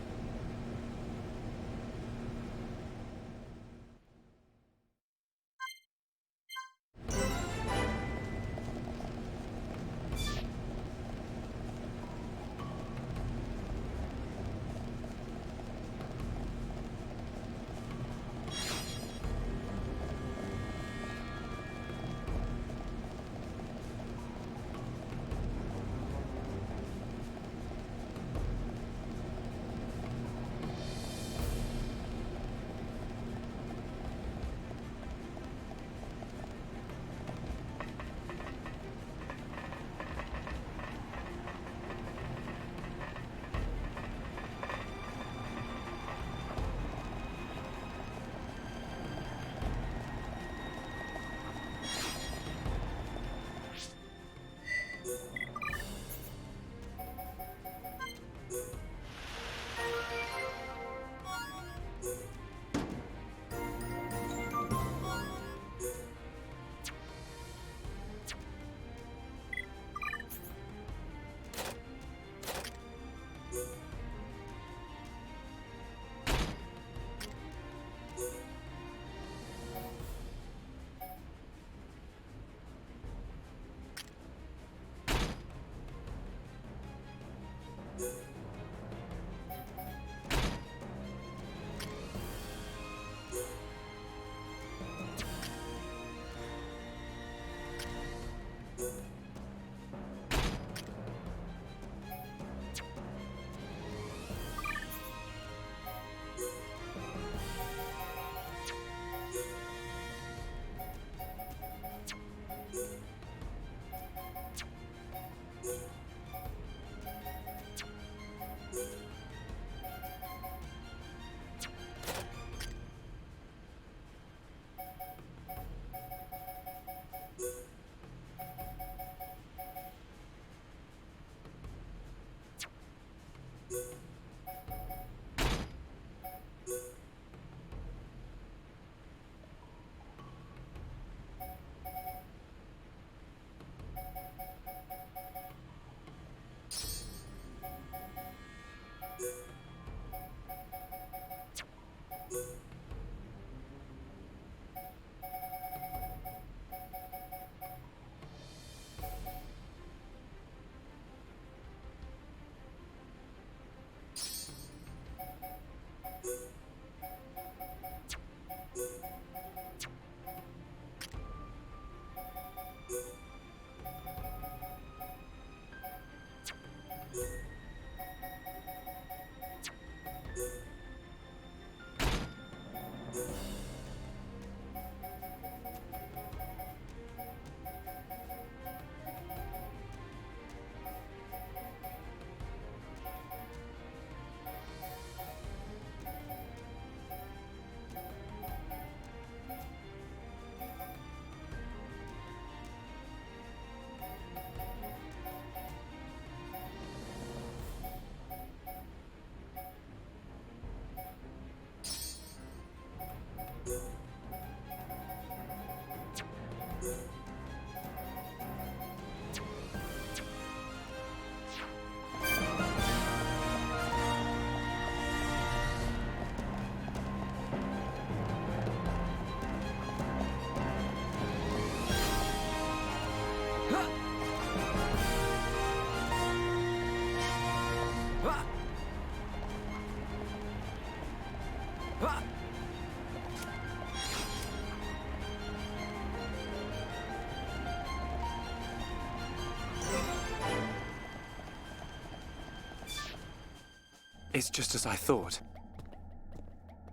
[SPEAKER 1] It's just as I thought.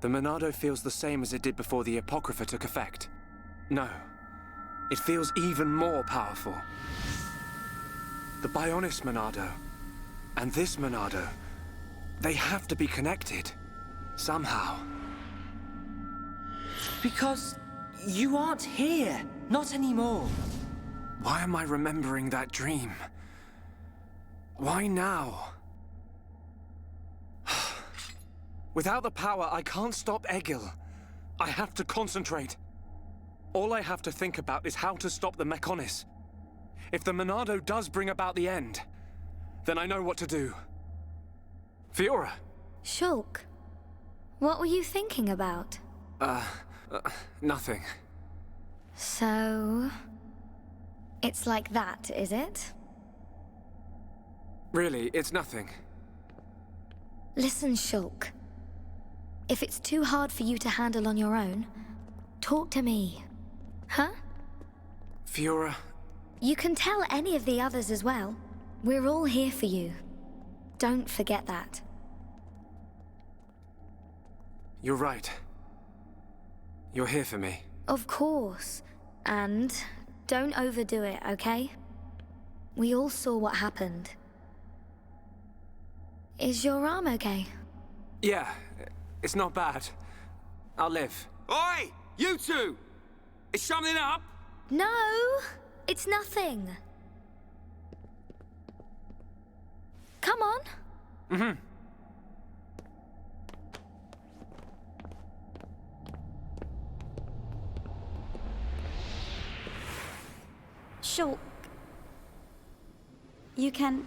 [SPEAKER 1] The Monado feels the same as it did before the Apocrypha took effect. No, it feels even more powerful. The Bionis Monado and this Monado, they have to be connected. Somehow.
[SPEAKER 16] Because you aren't here. Not anymore.
[SPEAKER 1] Why am I remembering that dream? Why now? Without the power, I can't stop Egil. I have to concentrate. All I have to think about is how to stop the Mechonis. If the Monado does bring about the end, then I know what to do. Fiora!
[SPEAKER 14] Shulk, what were you thinking about?
[SPEAKER 1] Nothing.
[SPEAKER 14] So... it's like that, is it?
[SPEAKER 1] Really, it's nothing.
[SPEAKER 14] Listen, Shulk. If it's too hard for you to handle on your own, talk to me. Huh?
[SPEAKER 1] Fiora...
[SPEAKER 14] You can tell any of the others as well. We're all here for you. Don't forget that.
[SPEAKER 1] You're right. You're here for me.
[SPEAKER 14] Of course. And don't overdo it, okay? We all saw what happened. Is your arm okay?
[SPEAKER 1] Yeah, it's not bad. I'll live.
[SPEAKER 4] Oi! You two! Is something up?
[SPEAKER 14] No! It's nothing. Come on.
[SPEAKER 1] Mm-hmm.
[SPEAKER 15] Shulk. You can...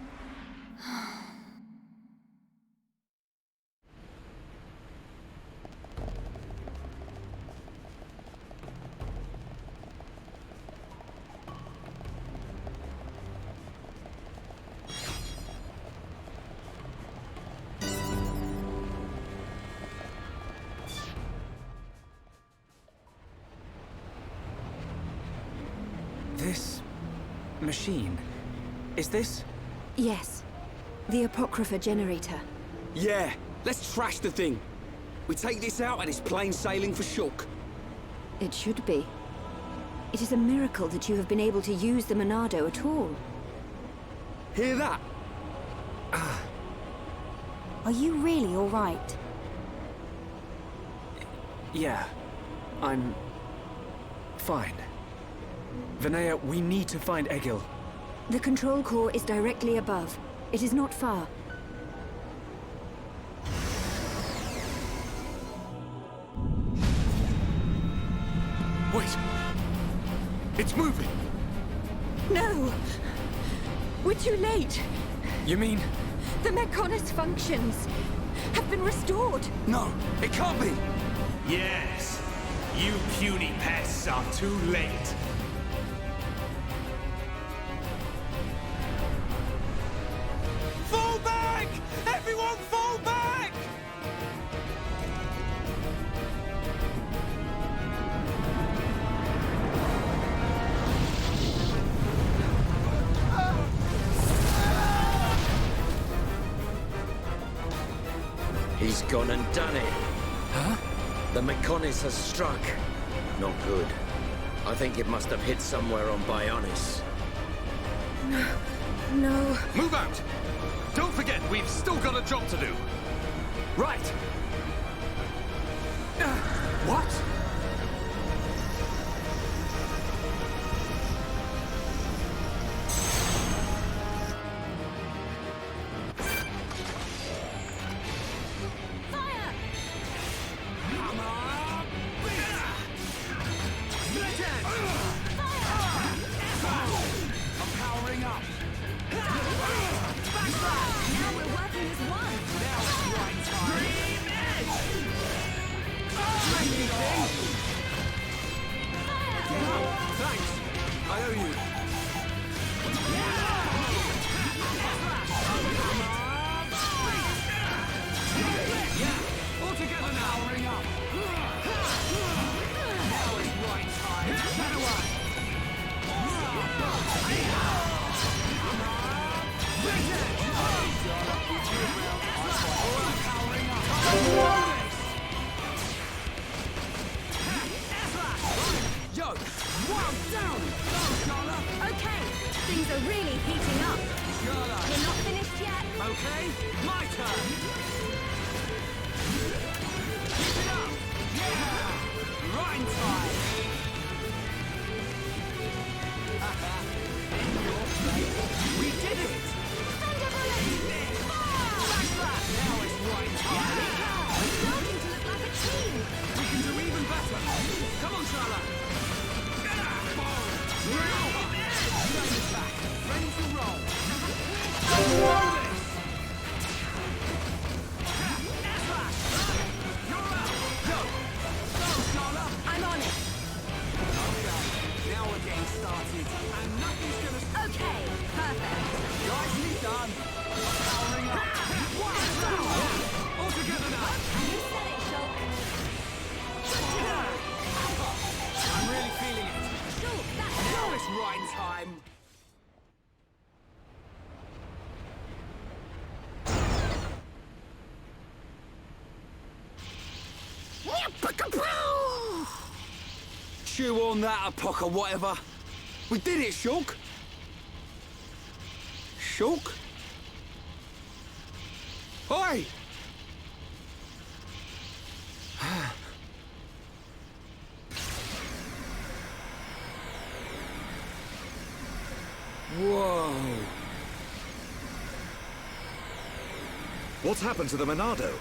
[SPEAKER 1] This... machine... is this...
[SPEAKER 3] Yes. The Apocrypha generator.
[SPEAKER 4] Yeah, let's trash the thing. We take this out and it's plain sailing for Shulk.
[SPEAKER 3] It should be. It is a miracle that you have been able to use the Monado at all.
[SPEAKER 4] Hear that?
[SPEAKER 15] Are you really all right?
[SPEAKER 1] Yeah. I'm... fine. Vinaya, we need to find Egil.
[SPEAKER 3] The control core is directly above. It is not far.
[SPEAKER 12] Wait! It's moving!
[SPEAKER 3] No! We're too late!
[SPEAKER 1] You mean...
[SPEAKER 3] The Mechonis functions have been restored!
[SPEAKER 4] No, it can't be!
[SPEAKER 10] Yes! You puny pests are too late!
[SPEAKER 13] Fall back! Everyone fall back!
[SPEAKER 10] He's gone and done it.
[SPEAKER 1] Huh?
[SPEAKER 10] The Mechonis has struck. Not good. I think it must have hit somewhere on Bionis.
[SPEAKER 3] No.
[SPEAKER 12] Move out! Don't forget, we've still got a job to do.
[SPEAKER 1] Right! What?
[SPEAKER 11] Things are really heating up.
[SPEAKER 1] Shala.
[SPEAKER 11] We're not finished yet.
[SPEAKER 1] Okay, my turn. Keep it up. Yeah. Rhine time. We did it.
[SPEAKER 11] Thunder bullet.
[SPEAKER 1] Flashback. Now it's Rhine time.
[SPEAKER 11] We're starting to look like a team.
[SPEAKER 1] We can do even better. Come on, Shala. Flame attack. Ready to roll. Roll this. You're out. Go. Go, Shala.
[SPEAKER 11] I'm on it.
[SPEAKER 1] Okay. Now we're getting started. And nothing's gonna...
[SPEAKER 11] Okay, perfect.
[SPEAKER 1] Nicely done. Powering up. All together now.
[SPEAKER 11] You said it, Shulk.
[SPEAKER 1] I'm really feeling it.
[SPEAKER 11] Shulk, that's
[SPEAKER 1] Now it's Rhine time.
[SPEAKER 4] Chew on that, Apoc or whatever. We did it, Shulk. Shulk? Oi! Whoa.
[SPEAKER 5] What's happened to the Monado?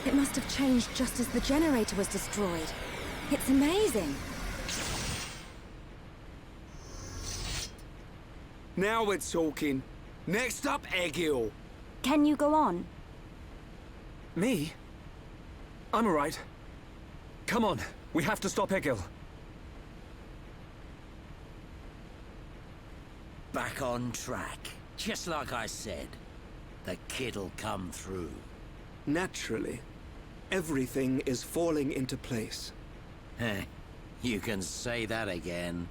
[SPEAKER 11] It must have changed just as the generator was destroyed. It's amazing.
[SPEAKER 4] Now we're talking. Next up, Egil.
[SPEAKER 15] Can you go on?
[SPEAKER 1] Me? I'm all right. Come on, we have to stop Egil.
[SPEAKER 10] Back on track. Just like I said. The kid'll come through.
[SPEAKER 9] Naturally. Everything is falling into place.
[SPEAKER 10] Heh. You can say that again.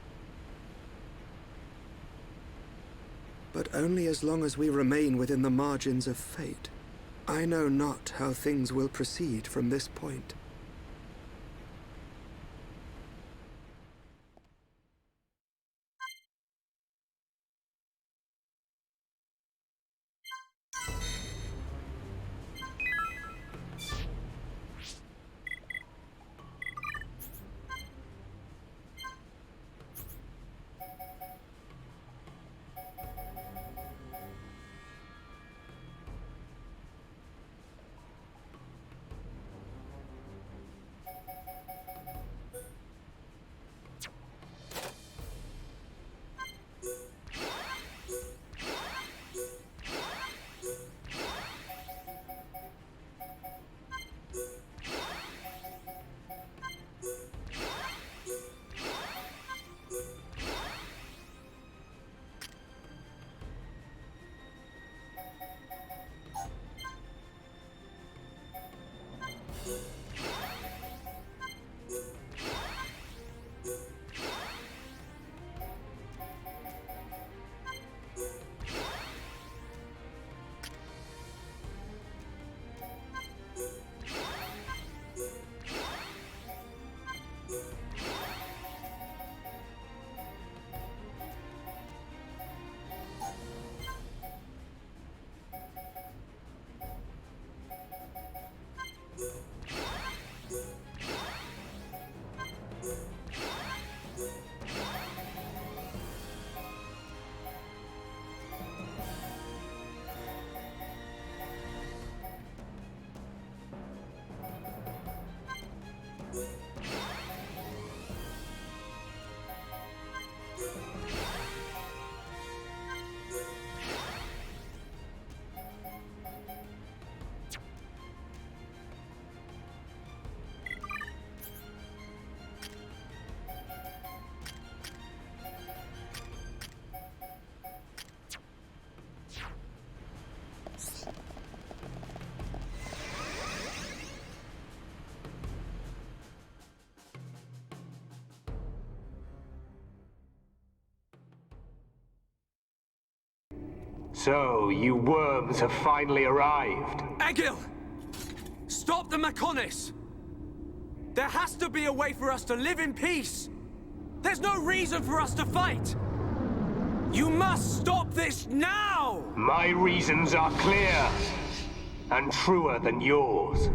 [SPEAKER 9] But only as long as we remain within the margins of fate. I know not how things will proceed from this point.
[SPEAKER 2] So, you worms have finally arrived.
[SPEAKER 1] Egil! Stop the Mechonis! There has to be a way for us to live in peace! There's no reason for us to fight!
[SPEAKER 7] You must stop this now!
[SPEAKER 2] My reasons are clear, and truer than yours.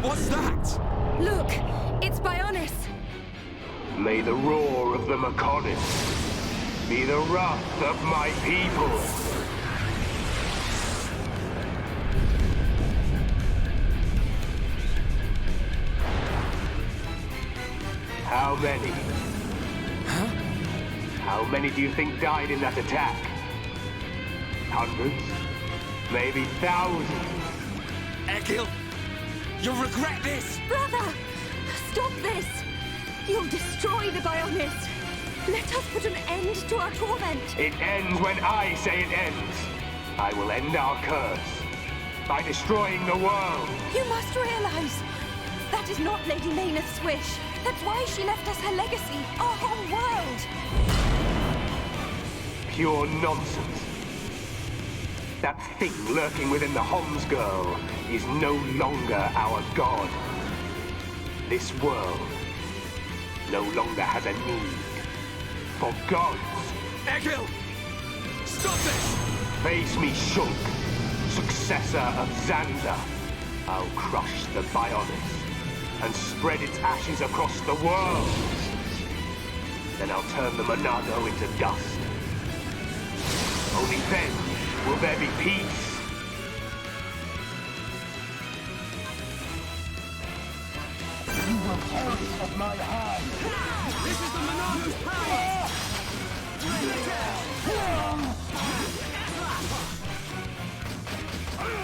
[SPEAKER 7] What's that?
[SPEAKER 3] Look! It's Bionis!
[SPEAKER 2] May the roar of the Mechonis be the wrath of my people. How many?
[SPEAKER 7] Huh?
[SPEAKER 2] How many do you think died in that attack? Hundreds? Maybe thousands?
[SPEAKER 7] Egil, you'll regret this!
[SPEAKER 3] Brother! Stop this! You'll destroy the Bionis! Let us put an end to our torment!
[SPEAKER 2] It ends when I say it ends. I will end our curse by destroying the world.
[SPEAKER 11] You must realize that is not Lady Mayneth's wish. That's why she left us her legacy, our whole world.
[SPEAKER 2] Pure nonsense. That thing lurking within the Homs girl is no longer our god. This world no longer has a need for gods.
[SPEAKER 7] Egil! Stop this!
[SPEAKER 2] Face me, Shulk, successor of Xander. I'll crush the Bionis and spread its ashes across the world. Then I'll turn the Monado into dust. Only then will there be peace. You will perish at my hand.
[SPEAKER 7] This is the Monado's power!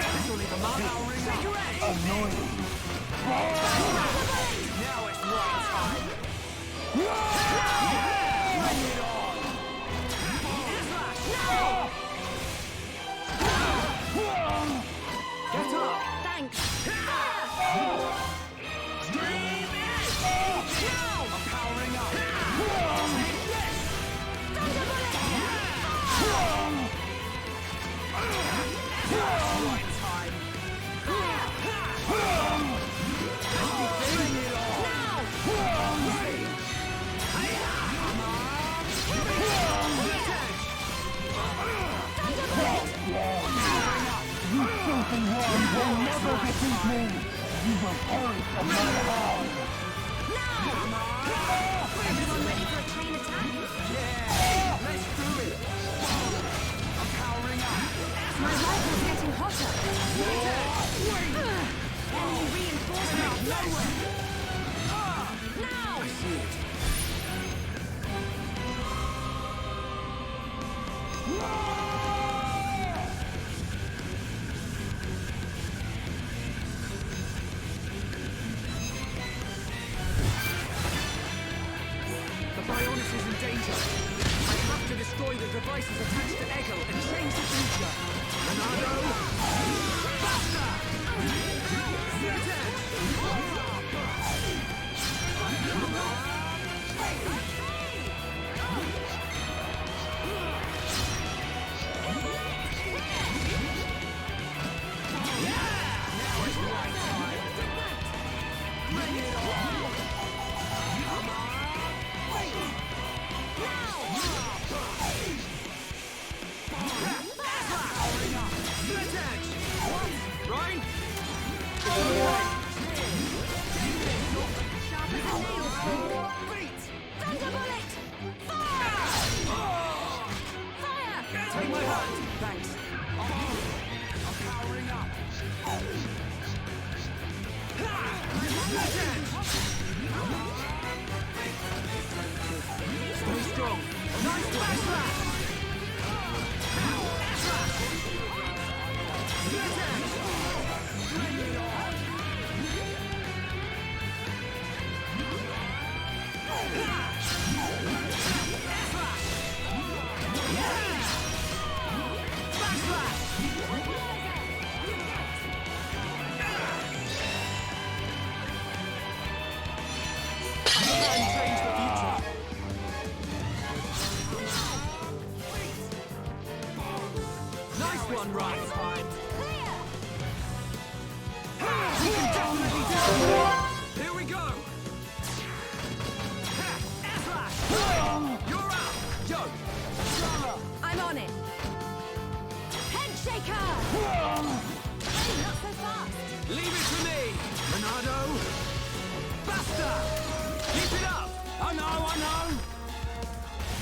[SPEAKER 7] This will leave a mark.
[SPEAKER 2] Annoying.
[SPEAKER 7] Now it's right time. Bring it on! Get up!
[SPEAKER 11] Thanks.
[SPEAKER 7] I'm powering up. Take this! Right time. Bring it on!
[SPEAKER 2] You filthy worm will never defeat me. You will perish at my hand.
[SPEAKER 11] Everyone ready for a chain attack?
[SPEAKER 7] Yeah! Let's do it! I'm powering up.
[SPEAKER 11] My rifle's getting hotter. Enemy reinforcement nowhere. Now!
[SPEAKER 7] I see it.
[SPEAKER 1] The Bionis is in danger. I have to destroy the devices attached to Egil and change the future. Monado! Faster! Set it!
[SPEAKER 7] Now it's right time. Bring it on! Come on!
[SPEAKER 1] Ryan?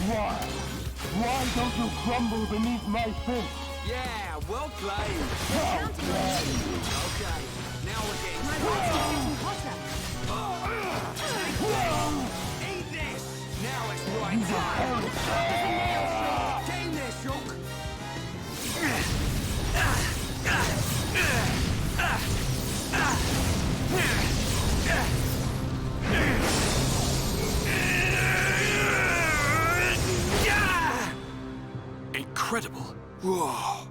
[SPEAKER 2] Why don't you crumble beneath my fist?
[SPEAKER 4] Yeah, well played.
[SPEAKER 11] Okay,
[SPEAKER 7] now we're getting...
[SPEAKER 11] My world's getting hotter.
[SPEAKER 7] Eat this! Now it's right time! Get in there, Shulk!
[SPEAKER 12] Incredible. Whoa.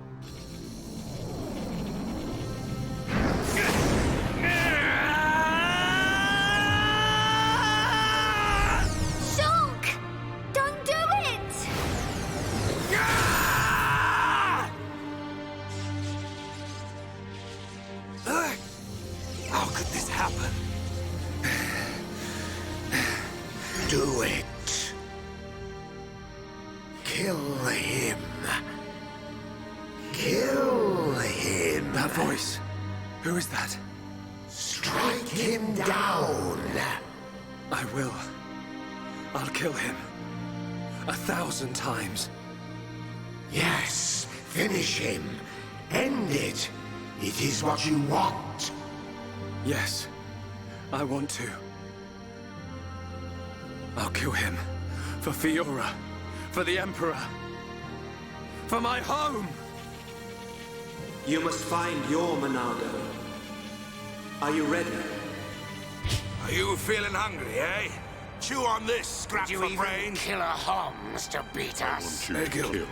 [SPEAKER 14] Shulk! Don't do it!
[SPEAKER 10] How could this happen? Do it. Kill him. Kill him.
[SPEAKER 1] That voice. Who is that?
[SPEAKER 10] Strike him down.
[SPEAKER 1] I will. I'll kill him. 1,000 times.
[SPEAKER 10] Yes, finish him. End it. It is what you want.
[SPEAKER 1] Yes, I want to. I'll kill him. For Fiora. For the Emperor. For my home!
[SPEAKER 9] You must find your Monado. Are you ready?
[SPEAKER 8] Are you feeling hungry, eh? Chew on this, scrap
[SPEAKER 10] Did
[SPEAKER 8] for
[SPEAKER 10] you even
[SPEAKER 8] brains.
[SPEAKER 10] kill a Homs to beat us?
[SPEAKER 1] Egil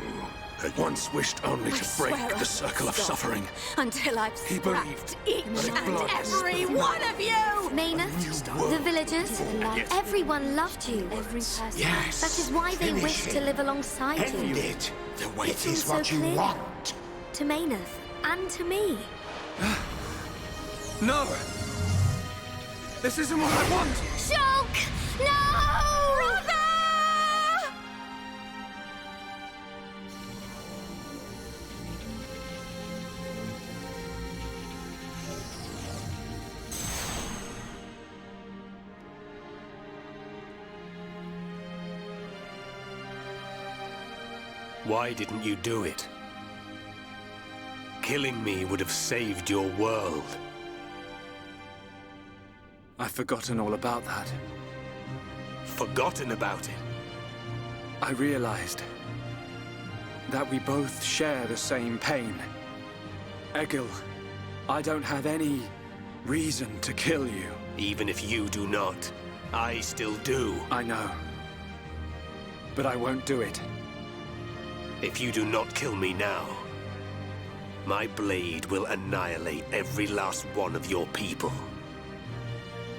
[SPEAKER 1] once wished only to break the circle of suffering.
[SPEAKER 11] Until I've
[SPEAKER 1] He believed
[SPEAKER 11] scrapped each
[SPEAKER 1] that
[SPEAKER 11] and
[SPEAKER 1] blood
[SPEAKER 11] every one of you!
[SPEAKER 14] Maynard, the villagers, everyone loved you. Every person.
[SPEAKER 10] Yes,
[SPEAKER 14] That is why they
[SPEAKER 10] finish
[SPEAKER 14] wish to
[SPEAKER 10] him.
[SPEAKER 14] live alongside
[SPEAKER 10] End
[SPEAKER 14] you.
[SPEAKER 10] it.
[SPEAKER 14] It's
[SPEAKER 10] It is
[SPEAKER 14] all
[SPEAKER 10] what
[SPEAKER 14] so
[SPEAKER 10] you
[SPEAKER 14] clear.
[SPEAKER 10] want.
[SPEAKER 14] To Maynard and to me.
[SPEAKER 1] No! This isn't what I want!
[SPEAKER 14] Shulk! No!
[SPEAKER 11] Brother!
[SPEAKER 8] Why didn't you do it? Killing me would have saved your world.
[SPEAKER 1] I've forgotten all about that.
[SPEAKER 8] Forgotten about it?
[SPEAKER 1] I realized that we both share the same pain. Egil, I don't have any reason to kill you.
[SPEAKER 8] Even if you do not, I still do.
[SPEAKER 1] I know. But I won't do it.
[SPEAKER 8] If you do not kill me now, my blade will annihilate every last one of your people.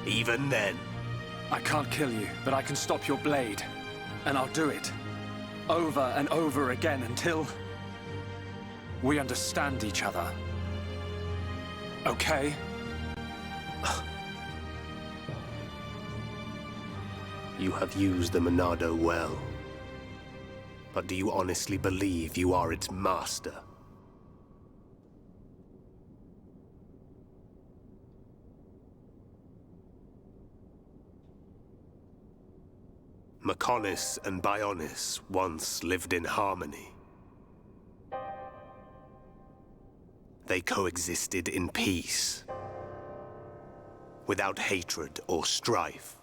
[SPEAKER 8] Even then...
[SPEAKER 1] I can't kill you, but I can stop your blade. And I'll do it. Over and over again until... we understand each other. Okay?
[SPEAKER 8] You have used the Monado well. But do you honestly believe you are its master? Mechonis and Bionis once lived in harmony. They coexisted in peace, without hatred or strife.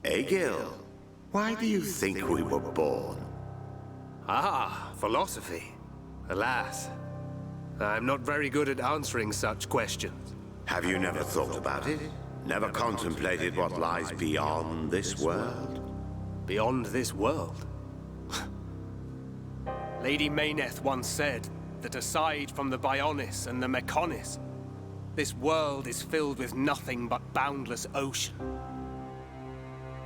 [SPEAKER 10] Egil, why do you think we were born?
[SPEAKER 8] Ah, philosophy. Alas, I'm not very good at answering such questions.
[SPEAKER 10] Have you never thought about it? Never contemplated what lies beyond this world?
[SPEAKER 8] Beyond this world? Lady Mayneth once said that aside from the Bionis and the Mechonis, this world is filled with nothing but boundless ocean.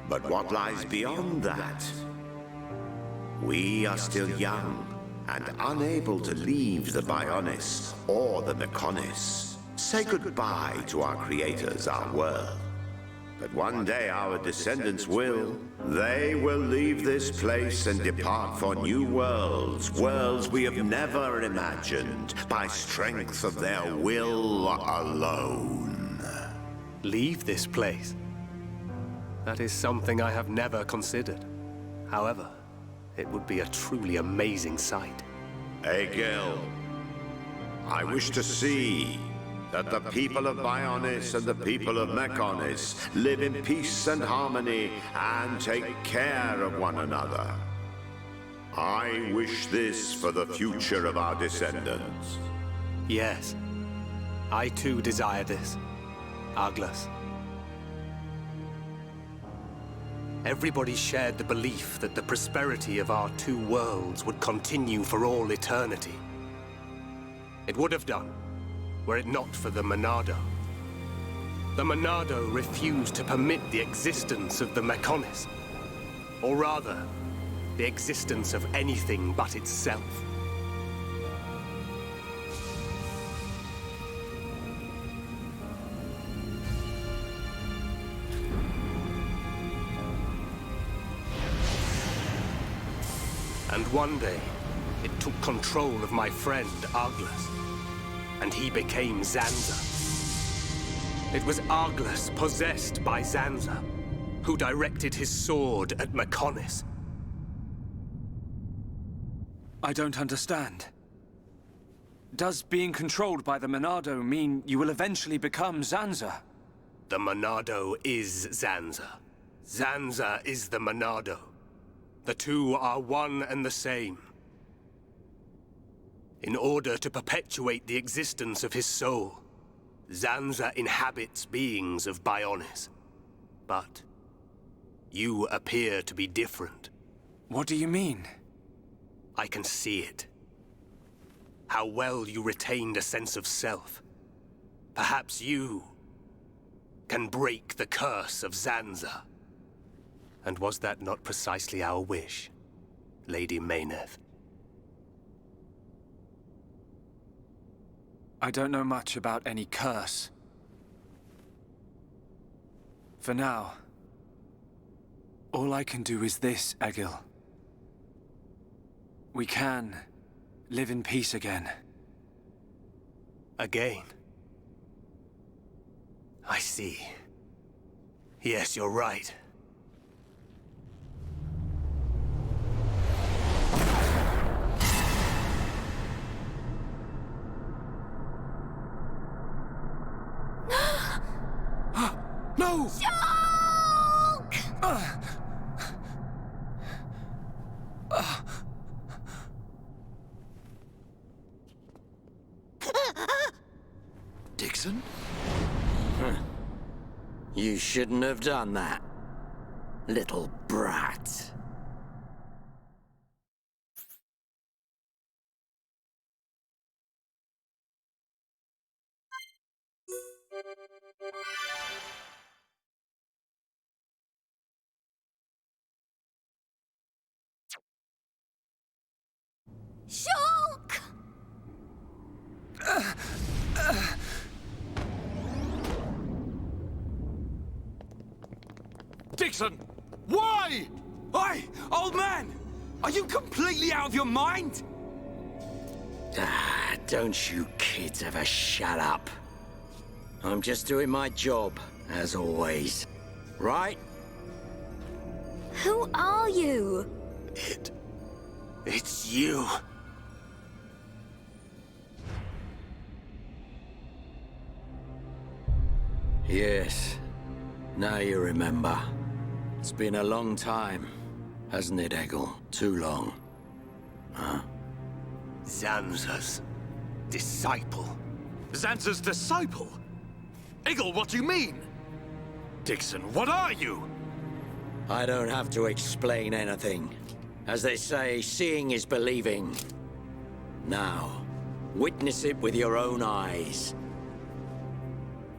[SPEAKER 10] But what lies beyond that? We are still young and unable to leave the Bionis or the Mechonis. Say goodbye to our creators, our world. But one day our descendants will. They will leave this place and depart for new worlds, worlds we have never imagined, by strength of their will alone.
[SPEAKER 8] Leave this place? That is something I have never considered. However, it would be a truly amazing sight.
[SPEAKER 10] Egil, I wish to see that the people of Bionis and the people of Mechonis live in peace and harmony and take care of one another. I wish this for the future of our descendants.
[SPEAKER 8] Yes, I too desire this, Arglas. Everybody shared the belief that the prosperity of our two worlds would continue for all eternity. It would have done, were it not for the Monado. The Monado refused to permit the existence of the Mechonis. Or rather, the existence of anything but itself. And one day, it took control of my friend, Arglas, and he became Zanza. It was Arglas, possessed by Zanza, who directed his sword at Mechonis.
[SPEAKER 1] I don't understand. Does being controlled by the Monado mean you will eventually become Zanza?
[SPEAKER 8] The Monado is Zanza. Zanza is the Monado. The two are one and the same. In order to perpetuate the existence of his soul, Zanza inhabits beings of Bionis. But you appear to be different.
[SPEAKER 1] What do you mean?
[SPEAKER 8] I can see it. How well you retained a sense of self. Perhaps you can break the curse of Zanza. And was that not precisely our wish, Lady Mayneth?
[SPEAKER 1] I don't know much about any curse. For now, all I can do is this, Egil. We can live in peace again.
[SPEAKER 8] Again? I see. Yes, you're right.
[SPEAKER 4] No!
[SPEAKER 17] Dixon? You shouldn't have done that, little brat.
[SPEAKER 14] Shulk!
[SPEAKER 4] Dixon! Why? Oi, old man! Are you completely out of your mind?
[SPEAKER 17] Don't you kids ever shut up. I'm just doing my job, as always. Right?
[SPEAKER 14] Who are you?
[SPEAKER 8] It's you.
[SPEAKER 17] Yes. Now you remember. It's been a long time, hasn't it, Egil? Too long. Huh?
[SPEAKER 8] Zanza's disciple.
[SPEAKER 12] Zanza's disciple? Egil, what do you mean? Dixon, what are you?
[SPEAKER 17] I don't have to explain anything. As they say, seeing is believing. Now, witness it with your own eyes.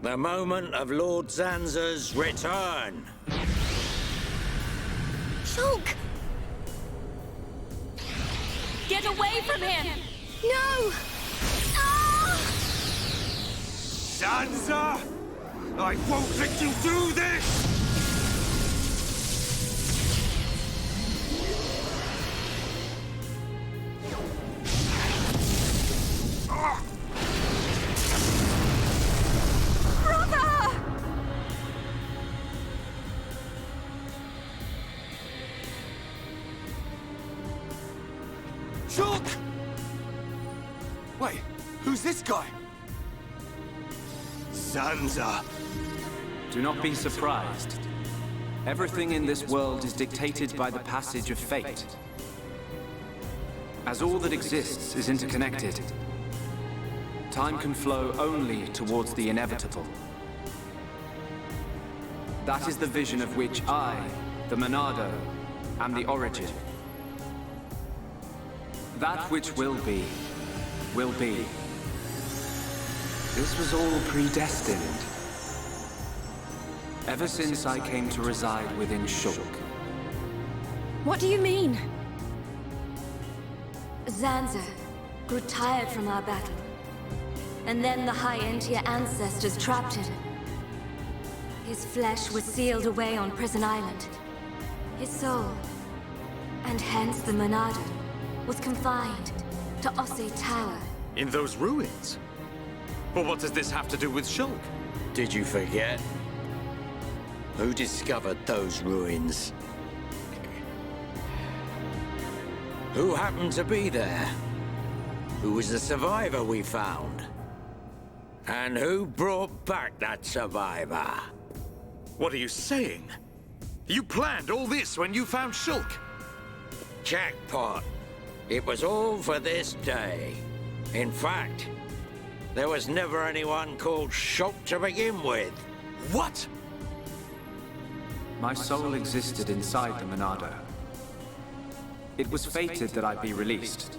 [SPEAKER 17] The moment of Lord Zanza's return.
[SPEAKER 14] Shulk!
[SPEAKER 11] Get away from him!
[SPEAKER 14] No! Ah!
[SPEAKER 12] Zanza! I won't let you do this!
[SPEAKER 13] Wait, who's this guy?
[SPEAKER 8] Zanza.
[SPEAKER 1] Do not be surprised. Everything in this world is dictated by the passage of fate. As all that exists is interconnected, time can flow only towards the inevitable. That is the vision of which I, the Monado, am the origin. That which will be, will be. This was all predestined. Ever since I came to reside within Shulk.
[SPEAKER 11] What do you mean?
[SPEAKER 6] Zanza grew tired from our battle. And then the High Entier ancestors trapped him. His flesh was sealed away on Prison Island. His soul, and hence the Monado, was confined to Osse Tower.
[SPEAKER 12] In those ruins? But what does this have to do with Shulk?
[SPEAKER 17] Did you forget? Who discovered those ruins? Who happened to be there? Who was the survivor we found? And who brought back that survivor?
[SPEAKER 12] What are you saying? You planned all this when you found Shulk?
[SPEAKER 17] Jackpot. It was all for this day. In fact, there was never anyone called Shulk to begin with.
[SPEAKER 12] What?
[SPEAKER 1] My soul existed inside the Monado. It was fated that I be released.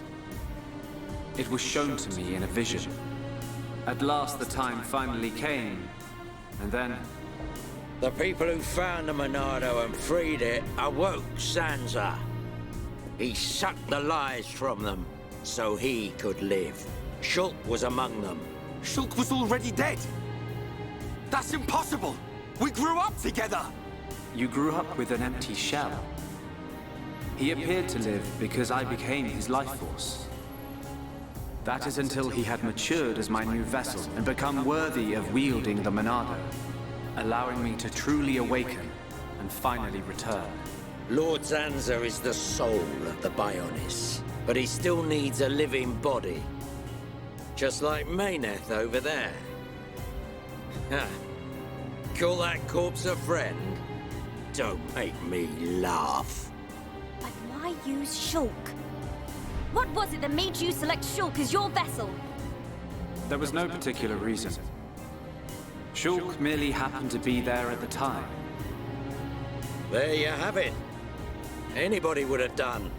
[SPEAKER 1] It was shown to me in a vision. At last the time finally came, and then...
[SPEAKER 17] The people who found the Monado and freed it awoke Zanza. He sucked the lives from them, so he could live. Shulk was among them.
[SPEAKER 4] Shulk was already dead! That's impossible! We grew up together!
[SPEAKER 1] You grew up with an empty shell. He appeared to live because I became his life force. That is until he had matured as my new vessel and become worthy of wielding the Monado, allowing me to truly awaken and finally return.
[SPEAKER 17] Lord Zanza is the soul of the Bionis, but he still needs a living body. Just like Mayneth over there. Ha! Call that corpse a friend? Don't make me laugh.
[SPEAKER 11] But why use Shulk? What was it that made you select Shulk as your vessel?
[SPEAKER 1] There was no particular reason. Shulk merely happened to be there at the time.
[SPEAKER 17] There you have it. Anybody would have done.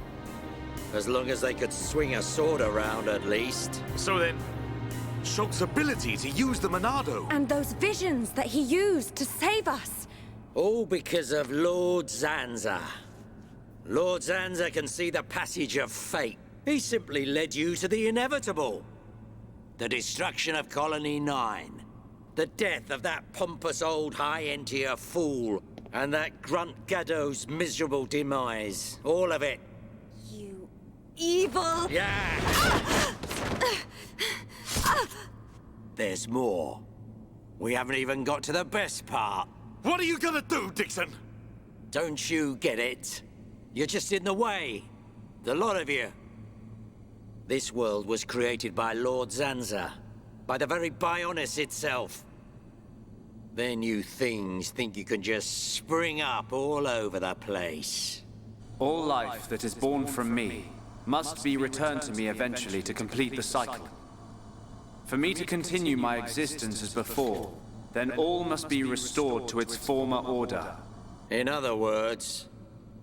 [SPEAKER 17] As long as they could swing a sword around, at least.
[SPEAKER 12] So then, Shulk's ability to use the Monado...
[SPEAKER 11] And those visions that he used to save us.
[SPEAKER 17] All because of Lord Zanza. Lord Zanza can see the passage of fate. He simply led you to the inevitable. The destruction of Colony 9. The death of that pompous old High Entier fool. And that Grunt Gaddo's miserable demise. All of it.
[SPEAKER 11] You evil...
[SPEAKER 17] Yeah! There's more. We haven't even got to the best part.
[SPEAKER 12] What are you gonna do, Dixon?
[SPEAKER 17] Don't you get it? You're just in the way. The lot of you. This world was created by Lord Zanza. By the very Bionis itself. Then you things think you can just spring up all over the place.
[SPEAKER 1] All life that is born from me must be returned to me eventually to complete the cycle. For me to continue my existence as before, then all must be restored to its former order.
[SPEAKER 17] In other words,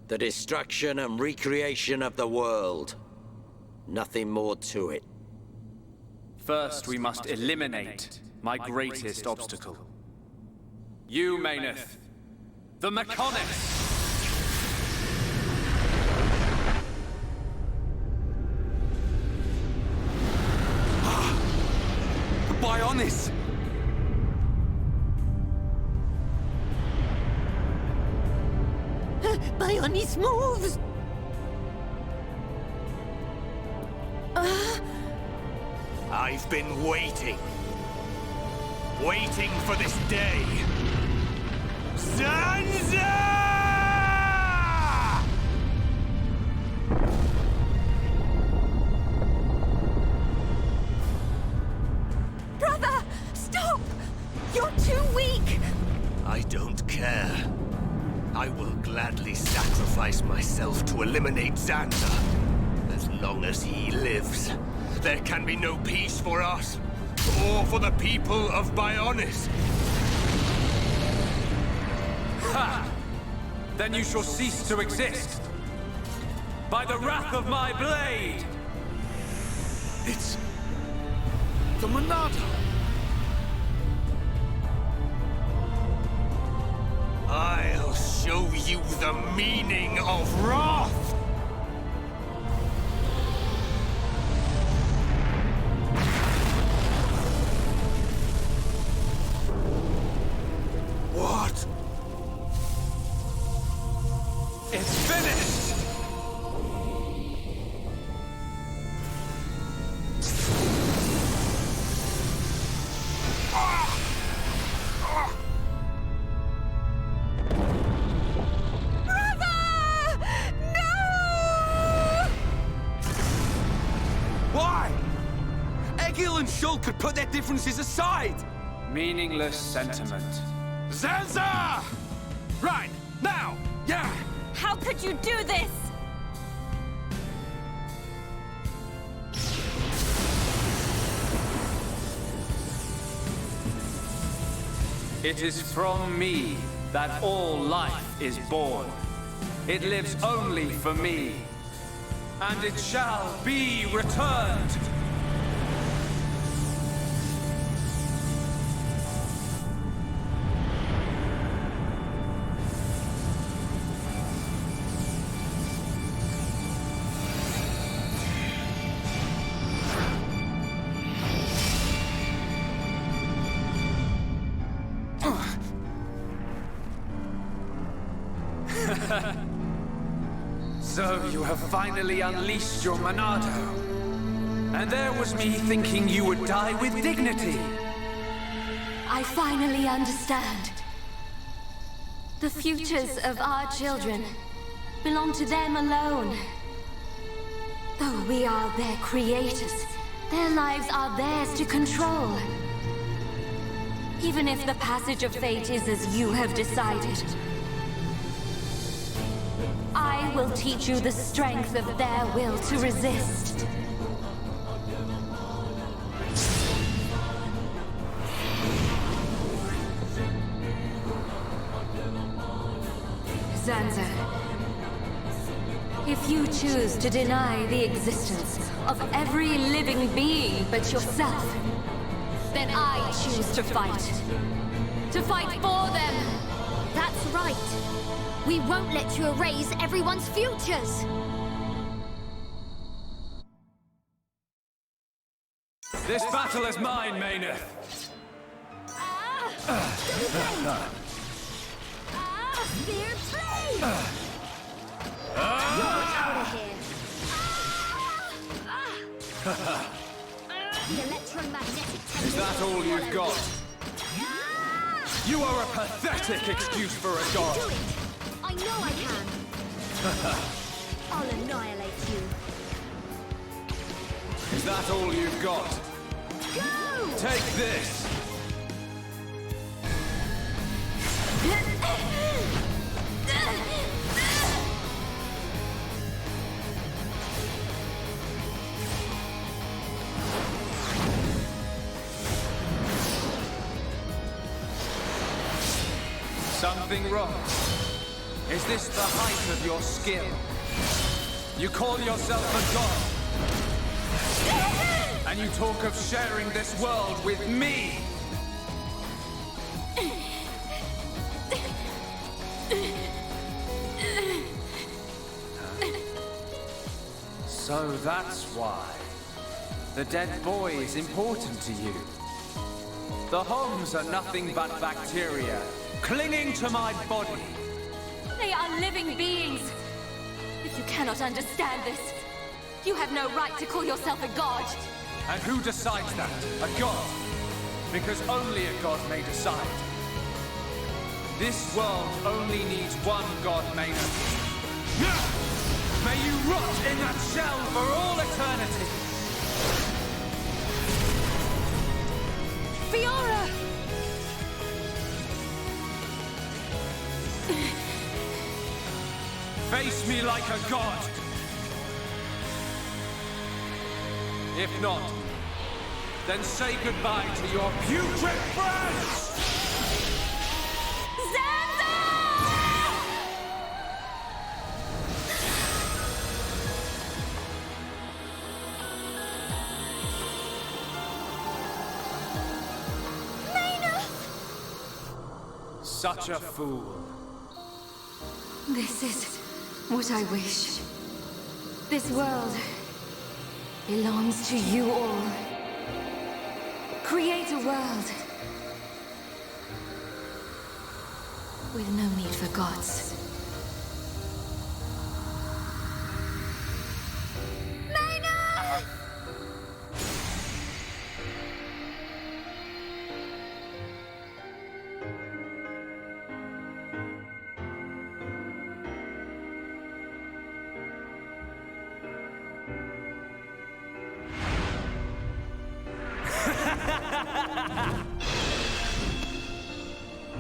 [SPEAKER 17] the destruction and recreation of the world. Nothing more to it.
[SPEAKER 1] First, we must eliminate my greatest obstacle. You, Mayneth, the Mechonis!
[SPEAKER 4] The Bionis!
[SPEAKER 11] Bionis moves!
[SPEAKER 8] I've been waiting. Waiting for this day. Zanza! don't care. I will gladly sacrifice myself to eliminate Xanza. As long as he lives, there can be no peace for us, or for the people of Bionis.
[SPEAKER 1] Ha! Then you shall cease to exist. By the wrath of my blade!
[SPEAKER 12] It's... the Monado!
[SPEAKER 8] I'll show you the meaning of wrath!
[SPEAKER 12] What?
[SPEAKER 1] It's finished!
[SPEAKER 4] Why? Egil and Shulk could put their differences aside!
[SPEAKER 1] Meaningless sentiment.
[SPEAKER 12] Xanza! Right, now! Yeah!
[SPEAKER 11] How could you do this?
[SPEAKER 1] It is from me that all life is born. It lives only for me, and it shall be returned. So you have finally unleashed your Monado. And there was me thinking you would die with dignity.
[SPEAKER 6] I finally understand. The futures of our children belong to them alone. Though we are their creators, their lives are theirs to control. Even if the passage of fate is as you have decided, I will teach you the strength of their will to resist. Xanza, if you choose to deny the existence of every living being but yourself, then I choose to fight. To fight for them!
[SPEAKER 14] That's right. We won't let you erase everyone's futures!
[SPEAKER 1] This battle is mine, Mayneth.
[SPEAKER 14] Spear blade! You're out of here! The electromagnetic
[SPEAKER 1] Is that all you've got? You are a pathetic excuse for a god.
[SPEAKER 14] Do it! I know I can! I'll annihilate you.
[SPEAKER 1] Is that all you've got?
[SPEAKER 14] Go!
[SPEAKER 1] Take this! Something wrong? Is this the height of your skill? You call yourself a god? And you talk of sharing this world with me? So that's why. The dead boy is important to you. The Homs are nothing but bacteria, clinging to my body.
[SPEAKER 6] They are living beings. If you cannot understand this, you have no right to call yourself a god.
[SPEAKER 1] And who decides that? A god? Because only a god may decide. This world only needs one god, Maynard. May you rot in that shell for all eternity!
[SPEAKER 11] Fiora!
[SPEAKER 1] Face me like a god. If not, then say goodbye to your putrid friends! Such a fool.
[SPEAKER 6] This is what I wish. This world belongs to you all. Create a world with no need for gods.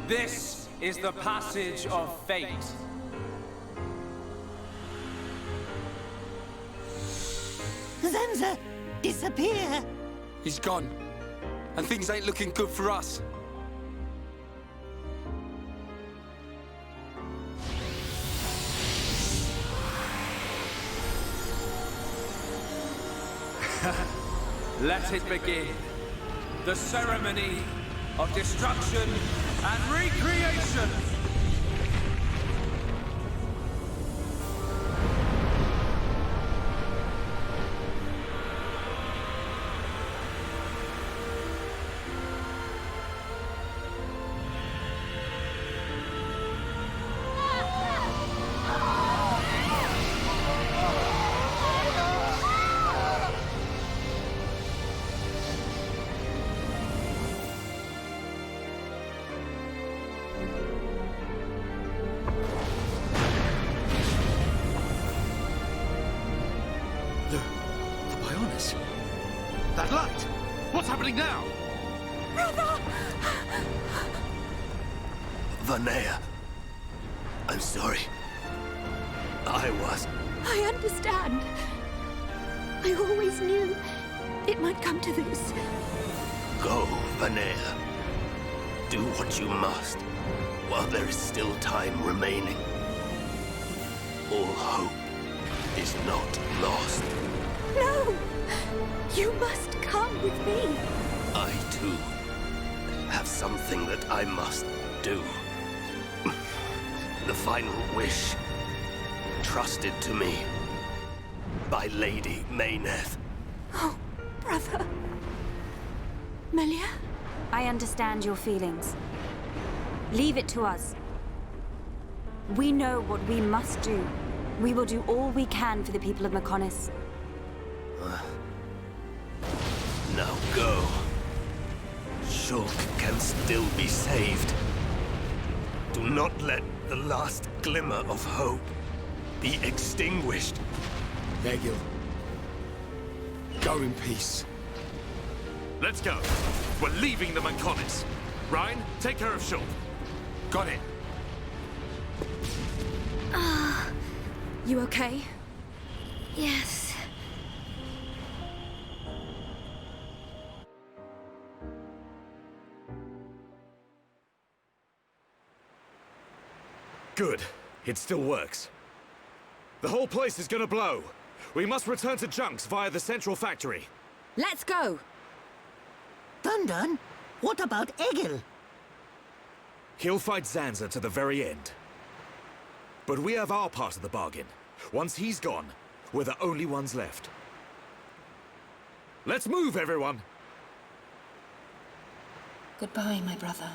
[SPEAKER 1] This is the passage of fate.
[SPEAKER 18] Zanza, disappear!
[SPEAKER 4] He's gone. And things ain't looking good for us.
[SPEAKER 1] Let it begin. The ceremony of destruction and recreation.
[SPEAKER 12] That light! What's happening now?
[SPEAKER 11] Brother!
[SPEAKER 8] Vanea, I'm sorry. I
[SPEAKER 3] I understand. I always knew it might come to this.
[SPEAKER 8] Go, Vanea. Do what you must, while there is still time remaining. All hope is not lost.
[SPEAKER 3] No! You must come with me.
[SPEAKER 8] I, too, have something that I must do. The final wish, trusted to me by Lady Mayneth.
[SPEAKER 3] Oh, brother. Melia?
[SPEAKER 15] I understand your feelings. Leave it to us. We know what we must do. We will do all we can for the people of Mechonis.
[SPEAKER 8] Now go. Shulk can still be saved. Do not let the last glimmer of hope be extinguished.
[SPEAKER 4] Egil, go in peace.
[SPEAKER 12] Let's go. We're leaving the Mechonis. Ryan, take care of Shulk. Got it.
[SPEAKER 3] You okay?
[SPEAKER 14] Yes.
[SPEAKER 5] Good. It still works. The whole place is gonna blow. We must return to Junks via the central factory.
[SPEAKER 3] Let's go!
[SPEAKER 18] Dun-Dun, what about Egil?
[SPEAKER 5] He'll fight Zanza to the very end. But we have our part of the bargain. Once he's gone, we're the only ones left. Let's move, everyone!
[SPEAKER 15] Goodbye, my brother.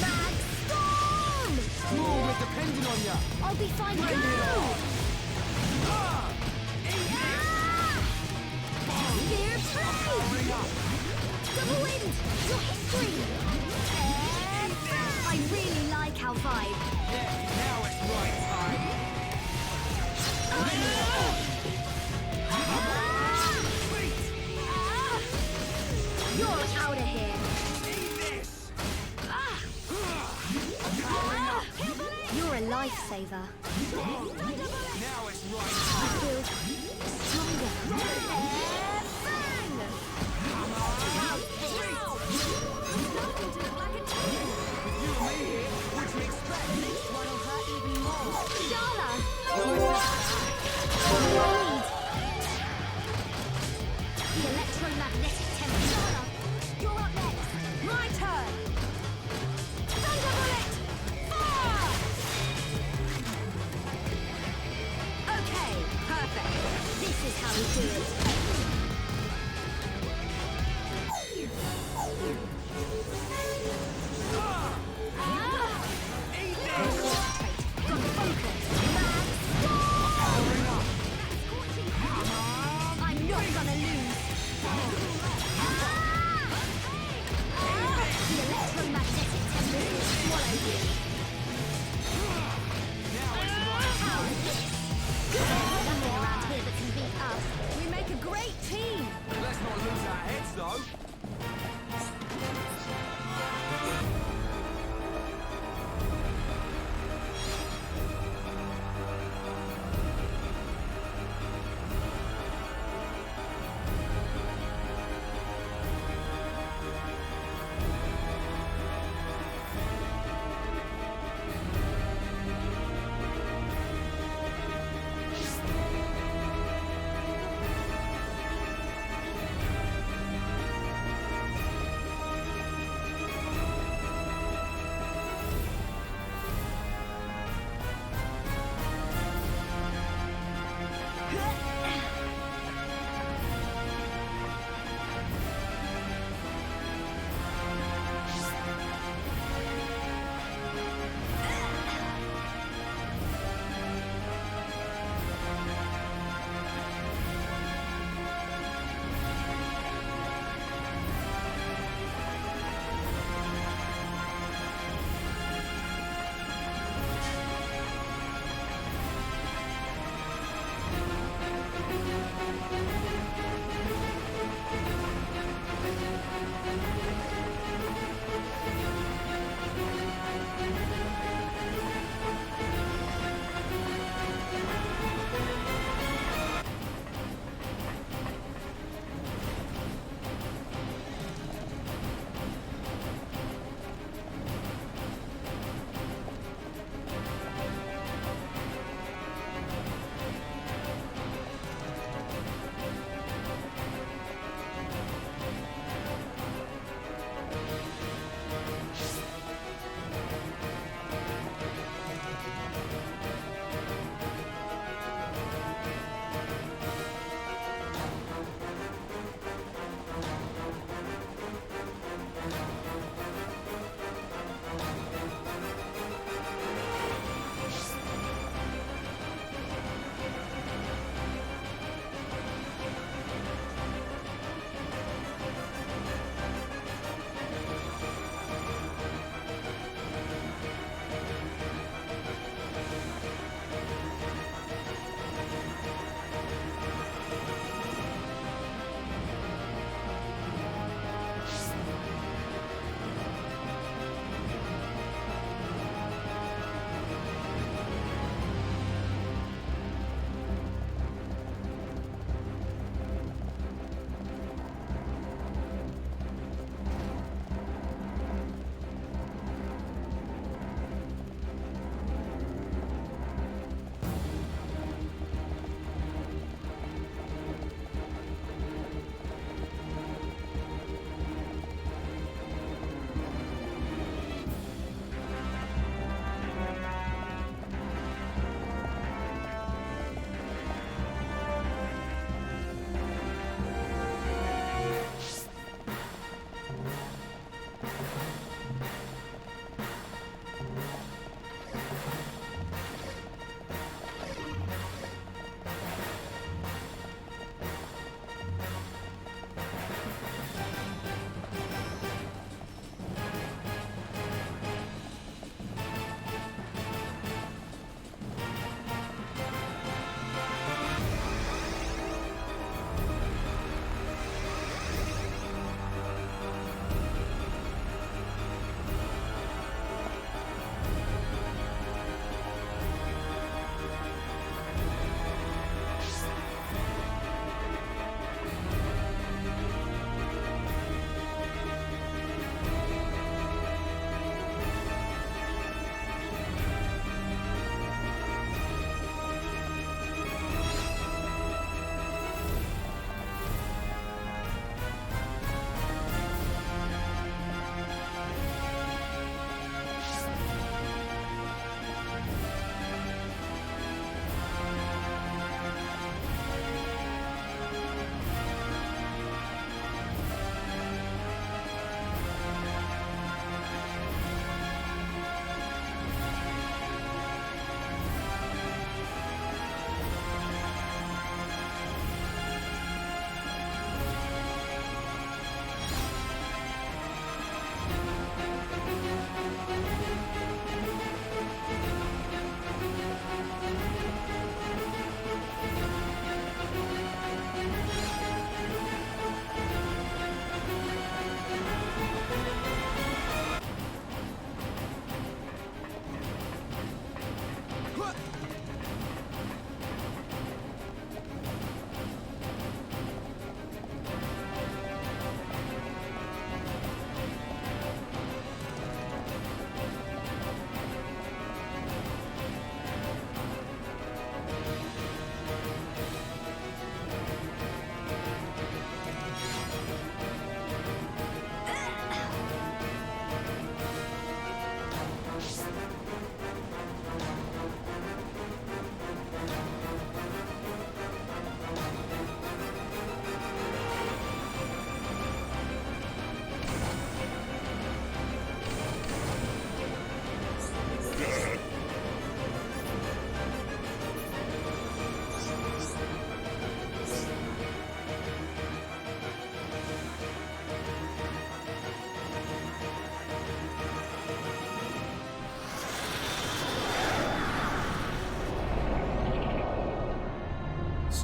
[SPEAKER 14] Mad Storm!
[SPEAKER 4] More, we're depending on you.
[SPEAKER 14] I'll be fine. Go! Spear Blade! Double Wind! Your history! I really like Al 5.
[SPEAKER 13] Now it's right time.
[SPEAKER 14] You're out of here. You're a lifesaver.
[SPEAKER 13] Now it's right
[SPEAKER 14] I feel stronger. Bang! Starting to look like a team.
[SPEAKER 13] You and me here, what do you expect?
[SPEAKER 14] This one will hurt even more. Shala! The electromagnetic temper. Shala, you're up next. My turn. Thunder bullet! Fire! Okay, perfect. This is how we do it. I'm not gonna lose. The electromagnetic temper will swallow you. How's this? There's nothing around here that can beat us.
[SPEAKER 11] We make a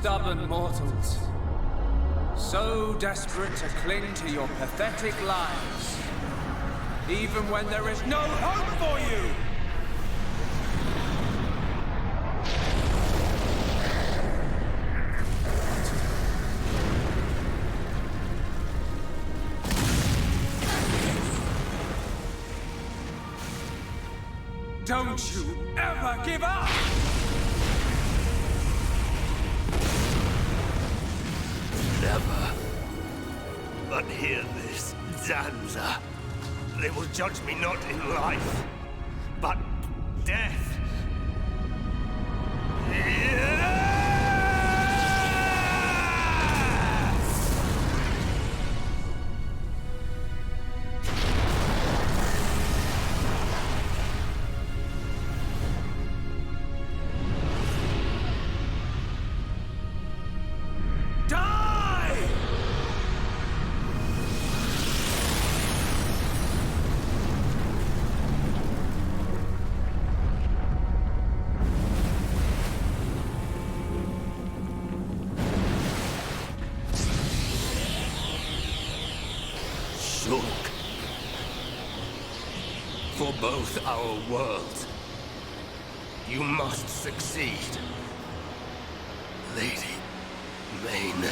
[SPEAKER 1] stubborn mortals. So desperate to cling to your pathetic lives. Even when there is no hope for you! Don't you ever give up!
[SPEAKER 8] Never. But hear this, Zanza. They will judge me not in life, but death. For both our worlds, you must succeed. Lady Maynard.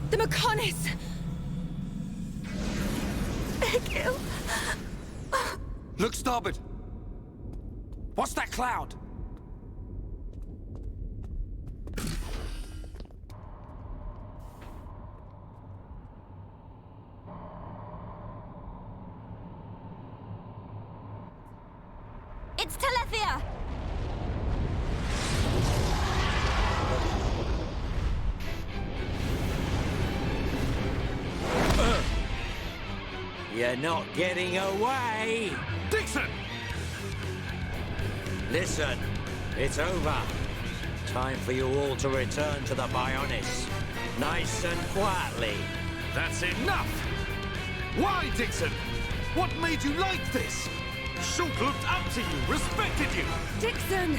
[SPEAKER 11] The Mechonis! Egil!
[SPEAKER 1] Look starboard! What's that cloud?
[SPEAKER 15] It's Telethia!
[SPEAKER 17] You're not getting away!
[SPEAKER 12] Dixon!
[SPEAKER 17] Listen, it's over. Time for you all to return to the Bionis. Nice and quietly.
[SPEAKER 12] That's enough! Why, Dixon? What made you like this? Shulk looked up to you, respected you!
[SPEAKER 11] Dixon!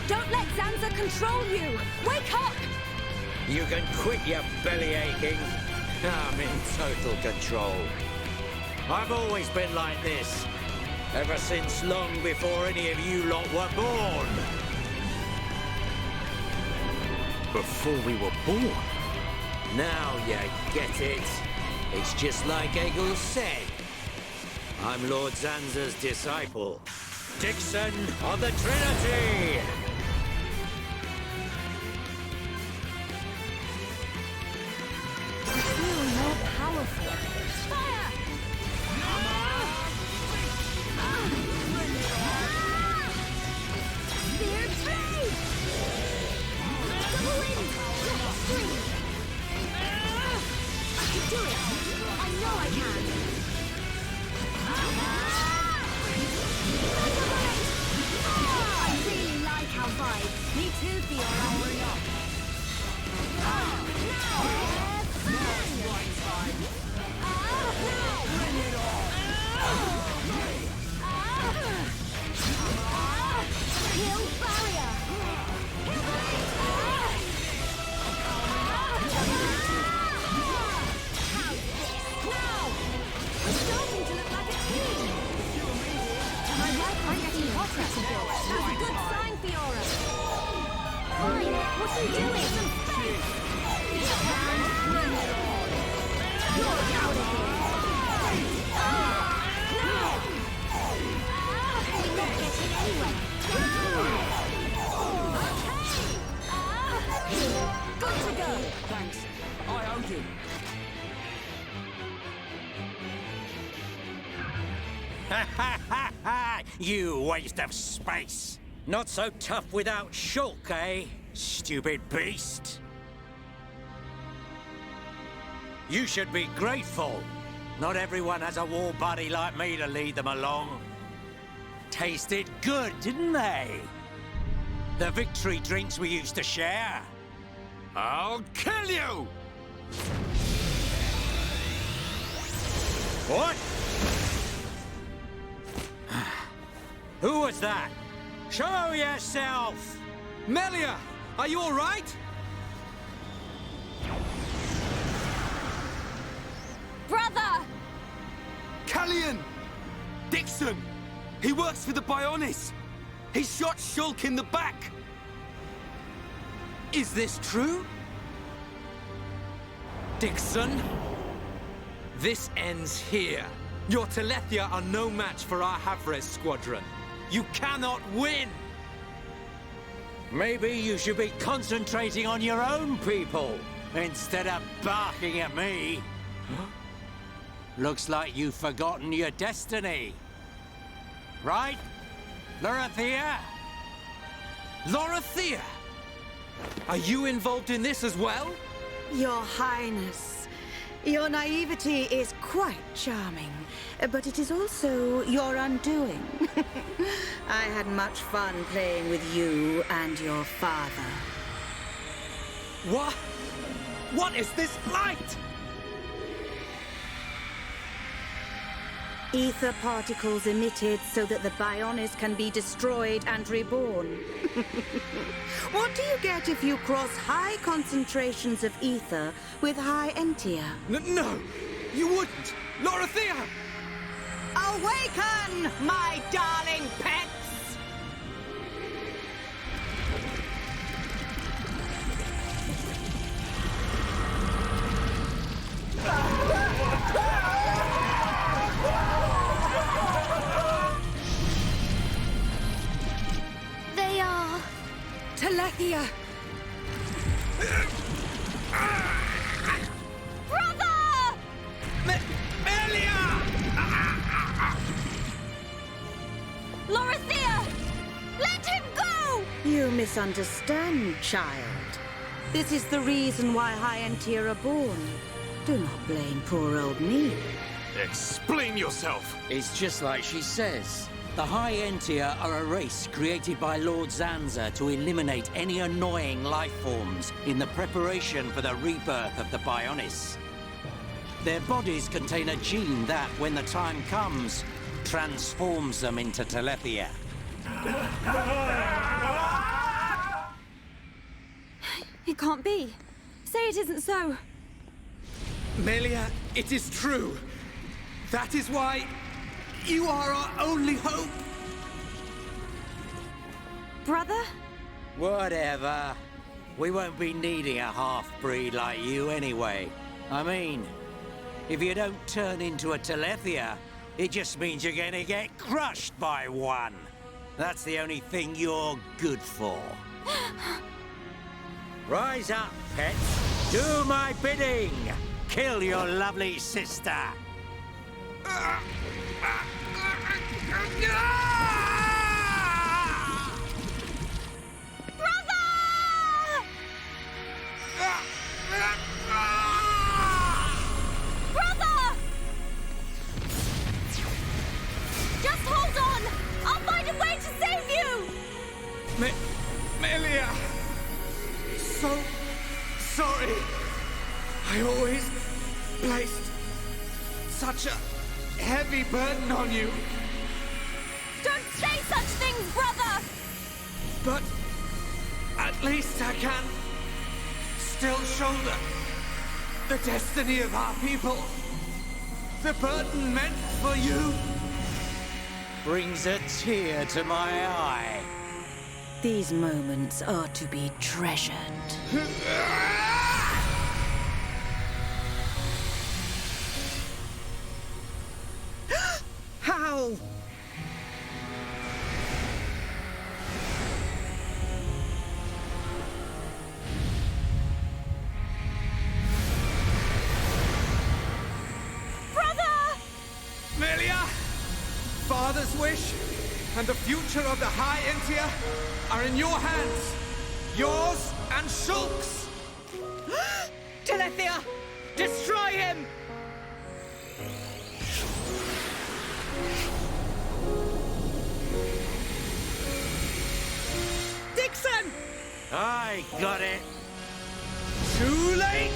[SPEAKER 11] Don't let Zanza control you! Wake up!
[SPEAKER 17] You can quit your belly aching. I'm in total control. I've always been like this. Ever since long before any of you lot were born.
[SPEAKER 12] Before we were born?
[SPEAKER 17] Now you get it. It's just like Egil said. I'm Lord Zanza's disciple. Dixon of the Trinity!
[SPEAKER 11] I feel more powerful. Fire! Spear tree! Double in! Three! I can do it! I know I can! I really like our vibe. Me too, Fiora. Kill barrier! We're starting to look like a team! My life are getting hotter. That's a good sign, Fiora. Fine, what are you doing? Some space! You're out of here! We're not getting anywhere! Good to go!
[SPEAKER 1] Thanks. I owe you.
[SPEAKER 17] You waste of space! Not so tough without Shulk, eh? Stupid beast! You should be grateful. Not everyone has a war buddy like me to lead them along. Tasted good, didn't they? The victory drinks we used to share. I'll kill you! What? Who was that? Show yourself!
[SPEAKER 4] Melia, are you all right?
[SPEAKER 15] Brother!
[SPEAKER 4] Callian! Dixon! He works for the Bionis! He shot Shulk in the back! Is this true? Dixon? This ends here. Your Telethia are no match for our Havres squadron. You cannot win!
[SPEAKER 17] Maybe you should be concentrating on your own people, instead of barking at me. Looks like you've forgotten your destiny. Right? Lorithia?
[SPEAKER 4] Lorithia! Are you involved in this as well?
[SPEAKER 19] Your Highness, your naivety is quite charming, but it is also your undoing. I had much fun playing with you and your father.
[SPEAKER 4] What? What is this light?
[SPEAKER 19] Ether particles emitted so that the Bionis can be destroyed and reborn. What do you get if you cross high concentrations of ether with high entia?
[SPEAKER 4] No, you wouldn't! Lorithia!
[SPEAKER 19] Awaken, my darling pets!
[SPEAKER 14] They are...
[SPEAKER 19] Telethia!
[SPEAKER 14] Brother!
[SPEAKER 4] Melia!
[SPEAKER 14] Lorithia! Let him go!
[SPEAKER 19] You misunderstand, child. This is the reason why high entia are born. Do not blame poor old me.
[SPEAKER 12] Explain yourself!
[SPEAKER 17] It's just like she says. The High Entia are a race created by Lord Zanza to eliminate any annoying life forms in the preparation for the rebirth of the Bionis. Their bodies contain a gene that, when the time comes, transforms them into Telethia.
[SPEAKER 15] It can't be. Say it isn't so.
[SPEAKER 4] Melia, it is true. That is why you are our only hope.
[SPEAKER 15] Brother?
[SPEAKER 17] Whatever. We won't be needing a half-breed like you anyway. I mean, if you don't turn into a Telethia, it just means you're gonna get crushed by one. That's the only thing you're good for. Rise up, pets. Do my bidding. Kill your lovely sister.
[SPEAKER 14] Brother! Just hold on! I'll find a way to save you!
[SPEAKER 4] Melia! So sorry. I always placed such a heavy burden on you.
[SPEAKER 14] Don't say such things, brother!
[SPEAKER 4] But at least I can still shoulder the destiny of our people. The burden meant for you
[SPEAKER 17] brings a tear to my eye.
[SPEAKER 19] These moments are to be treasured. How?
[SPEAKER 4] Melia! Father's wish and the future of the High Entia are in your hands. Yours and Shulk's.
[SPEAKER 19] Telethia! Destroy him! Dixon!
[SPEAKER 7] I got it. Too late!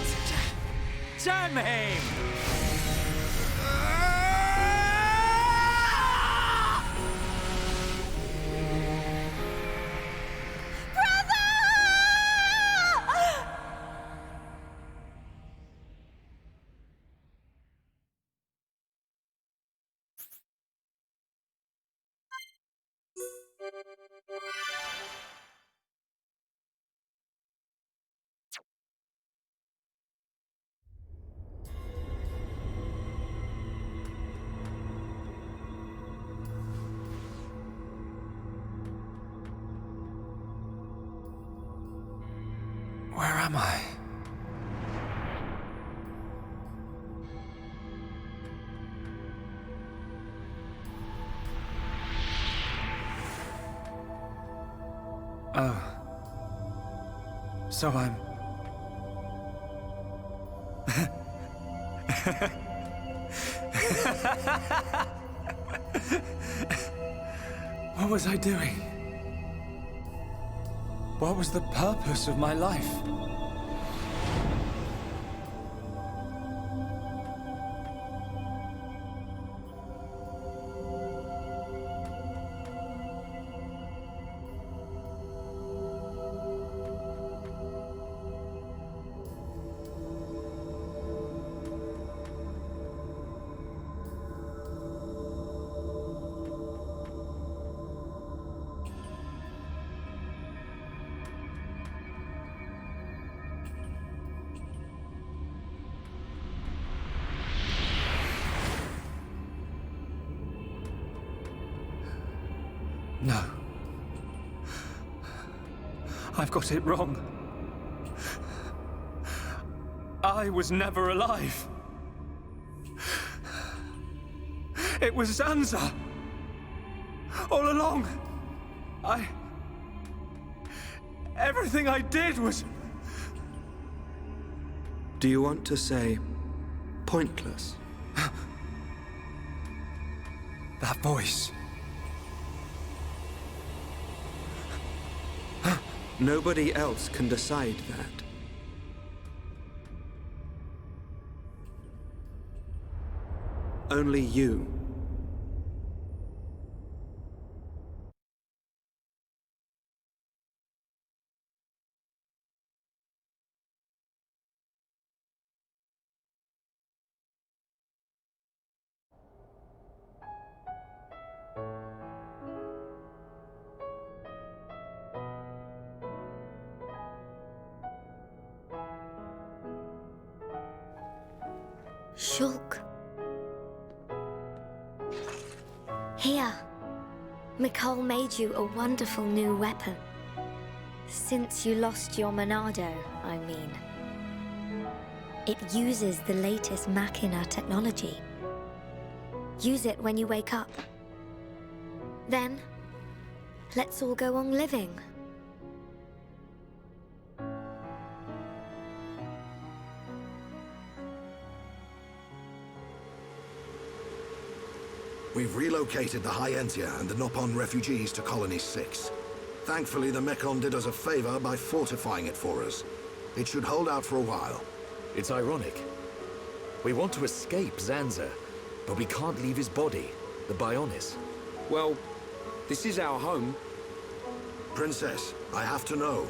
[SPEAKER 7] Damn him!
[SPEAKER 1] Where am I? Oh. So I'm... What was I doing? What was the purpose of my life? No. I've got it wrong. I was never alive. It was Zanza. All along. Everything I did was...
[SPEAKER 9] Do you want to say pointless?
[SPEAKER 1] That voice.
[SPEAKER 9] Nobody else can decide that. Only you.
[SPEAKER 14] Shulk. Here. Mikol made you a wonderful new weapon. Since you lost your Monado, I mean. It uses the latest Machina technology. Use it when you wake up. Then, let's all go on living.
[SPEAKER 20] We've relocated the Hyentia and the Nopon refugees to Colony 6. Thankfully, the Mechon did us a favor by fortifying it for us. It should hold out for a while.
[SPEAKER 5] It's ironic. We want to escape Zanza, but we can't leave his body, the Bionis.
[SPEAKER 4] Well, this is our home.
[SPEAKER 20] Princess, I have to know.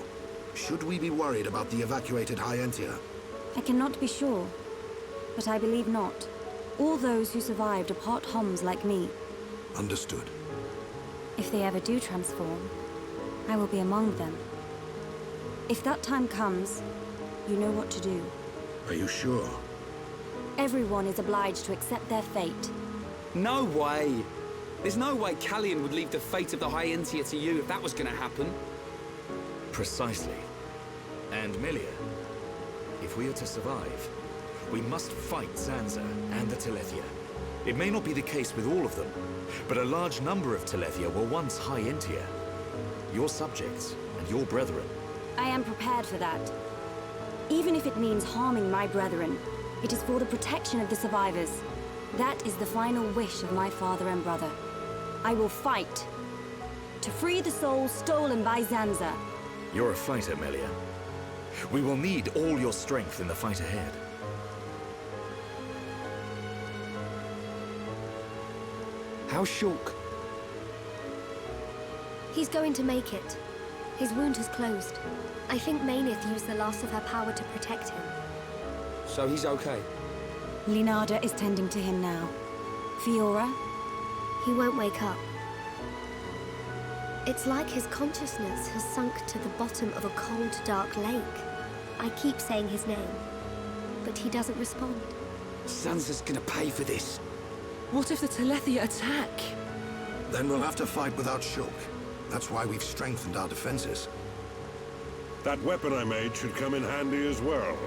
[SPEAKER 20] Should we be worried about the evacuated Hyentia?
[SPEAKER 15] I cannot be sure, but I believe not. All those who survived are part Homs like me.
[SPEAKER 20] Understood.
[SPEAKER 15] If they ever do transform, I will be among them. If that time comes, you know what to do.
[SPEAKER 20] Are you sure?
[SPEAKER 15] Everyone is obliged to accept their fate.
[SPEAKER 4] No way! There's no way Callian would leave the fate of the Hyentia to you if that was gonna happen.
[SPEAKER 5] Precisely. And Milia, if we are to survive, we must fight Zanza and the Telethia. It may not be the case with all of them, but a large number of Telethia were once Hyentia. Your subjects and your brethren.
[SPEAKER 15] I am prepared for that. Even if it means harming my brethren, It is for the protection of the survivors. That is the final wish of my father and brother. I will fight to free the souls stolen by Zanza.
[SPEAKER 5] You're a fighter, Melia. We will need all your strength in the fight ahead.
[SPEAKER 4] How's Shulk?
[SPEAKER 14] He's going to make it. His wound has closed. I think Mainith used the last of her power to protect him.
[SPEAKER 4] So he's okay?
[SPEAKER 15] Linada is tending to him now. Fiora?
[SPEAKER 14] He won't wake up. It's like his consciousness has sunk to the bottom of a cold, dark lake. I keep saying his name, but he doesn't respond.
[SPEAKER 4] Sansa's gonna pay for this.
[SPEAKER 19] What if the Telethia attack?
[SPEAKER 20] Then we'll have to fight without Shulk. That's why we've strengthened our defenses.
[SPEAKER 21] That weapon I made should come in handy as well.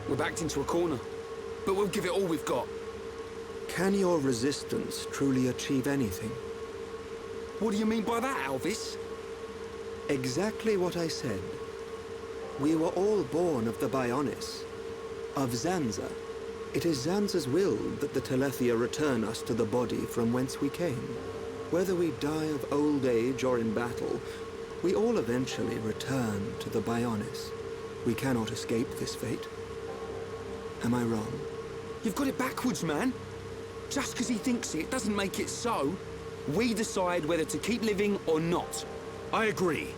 [SPEAKER 4] We're backed into a corner, but we'll give it all we've got.
[SPEAKER 9] Can your resistance truly achieve anything?
[SPEAKER 4] What do you mean by that, Alvis?
[SPEAKER 9] Exactly what I said. We were all born of the Bionis, of Zanza. It is Zanza's will that the Telethia return us to the body from whence we came. Whether we die of old age or in battle, we all eventually return to the Bionis. We cannot escape this fate. Am I wrong?
[SPEAKER 4] You've got it backwards, man. Just because he thinks it doesn't make it so. We decide whether to keep living or not.
[SPEAKER 5] I agree.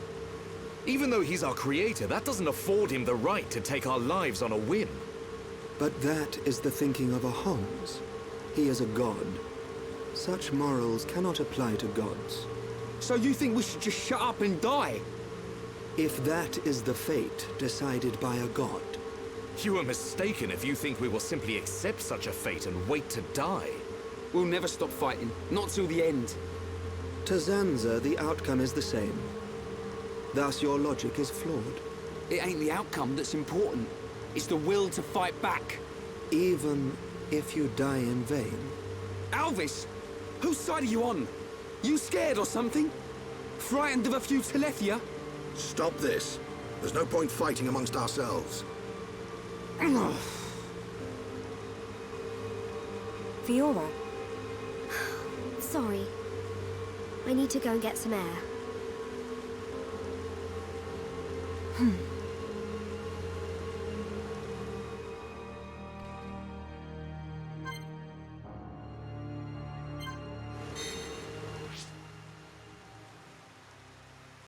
[SPEAKER 5] Even though he's our creator, that doesn't afford him the right to take our lives on a whim.
[SPEAKER 9] But that is the thinking of a Homs. He is a god. Such morals cannot apply to gods.
[SPEAKER 4] So you think we should just shut up and die?
[SPEAKER 9] If that is the fate decided by a god.
[SPEAKER 5] You are mistaken if you think we will simply accept such a fate and wait to die.
[SPEAKER 4] We'll never stop fighting, not till the end.
[SPEAKER 9] To Zanza, the outcome is the same. Thus, your logic is flawed.
[SPEAKER 4] It ain't the outcome that's important. It's the will to fight back.
[SPEAKER 9] Even if you die in vain.
[SPEAKER 4] Alvis, whose side are you on? You scared or something? Frightened of a few Telethia?
[SPEAKER 20] Stop this. There's no point fighting amongst ourselves.
[SPEAKER 15] Fiora?
[SPEAKER 14] Sorry. I need to go and get some air.